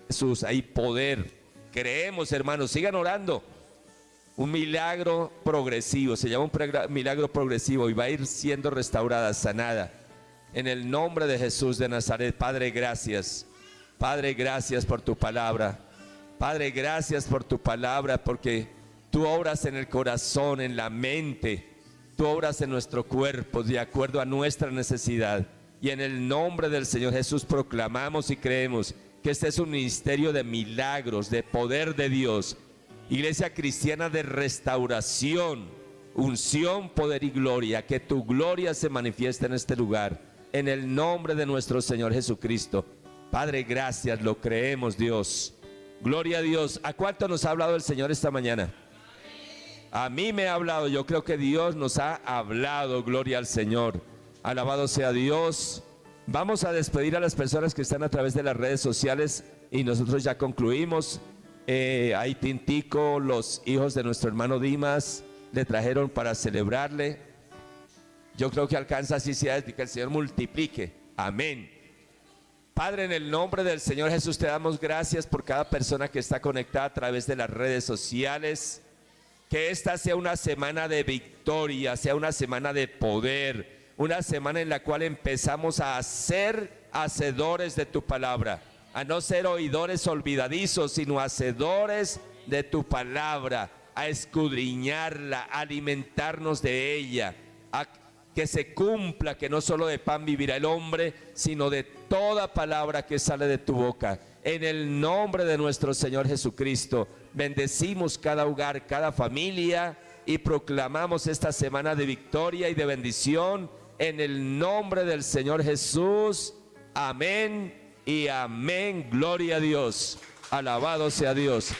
Speaker 2: Jesús, hay poder. Creemos, hermanos, sigan orando. Un milagro progresivo, se llama un milagro progresivo, y va a ir siendo restaurada, sanada. En el nombre de Jesús de Nazaret. Padre, gracias. Padre, gracias por tu palabra. Padre, gracias por tu palabra, porque tú obras en el corazón, en la mente. Tú obras en nuestro cuerpo de acuerdo a nuestra necesidad. Y en el nombre del Señor Jesús proclamamos y creemos que este es un ministerio de milagros, de poder de Dios. Iglesia cristiana de restauración, unción, poder y gloria. Que tu gloria se manifieste en este lugar, en el nombre de nuestro Señor Jesucristo. Padre, gracias, lo creemos, Dios. Gloria a Dios. ¿A cuánto nos ha hablado el Señor esta mañana? A mí me ha hablado, yo creo que Dios nos ha hablado, gloria al Señor. Alabado sea Dios. Vamos a despedir a las personas que están a través de las redes sociales y nosotros ya concluimos. Ahí Tintico, los hijos de nuestro hermano Dimas, le trajeron para celebrarle. Yo creo que alcanza así sea, que el Señor multiplique. Amén. Padre, en el nombre del Señor Jesús te damos gracias por cada persona que está conectada a través de las redes sociales. Que esta sea una semana de victoria, sea una semana de poder, una semana en la cual empezamos a ser hacedores de tu palabra, a no ser oidores olvidadizos, sino hacedores de tu palabra, a escudriñarla, a alimentarnos de ella, a que se cumpla que no solo de pan vivirá el hombre, sino de toda palabra que sale de tu boca. En el nombre de nuestro Señor Jesucristo, bendecimos cada hogar, cada familia y proclamamos esta semana de victoria y de bendición en el nombre del Señor Jesús. Amén y amén. Gloria a Dios. Alabado sea Dios.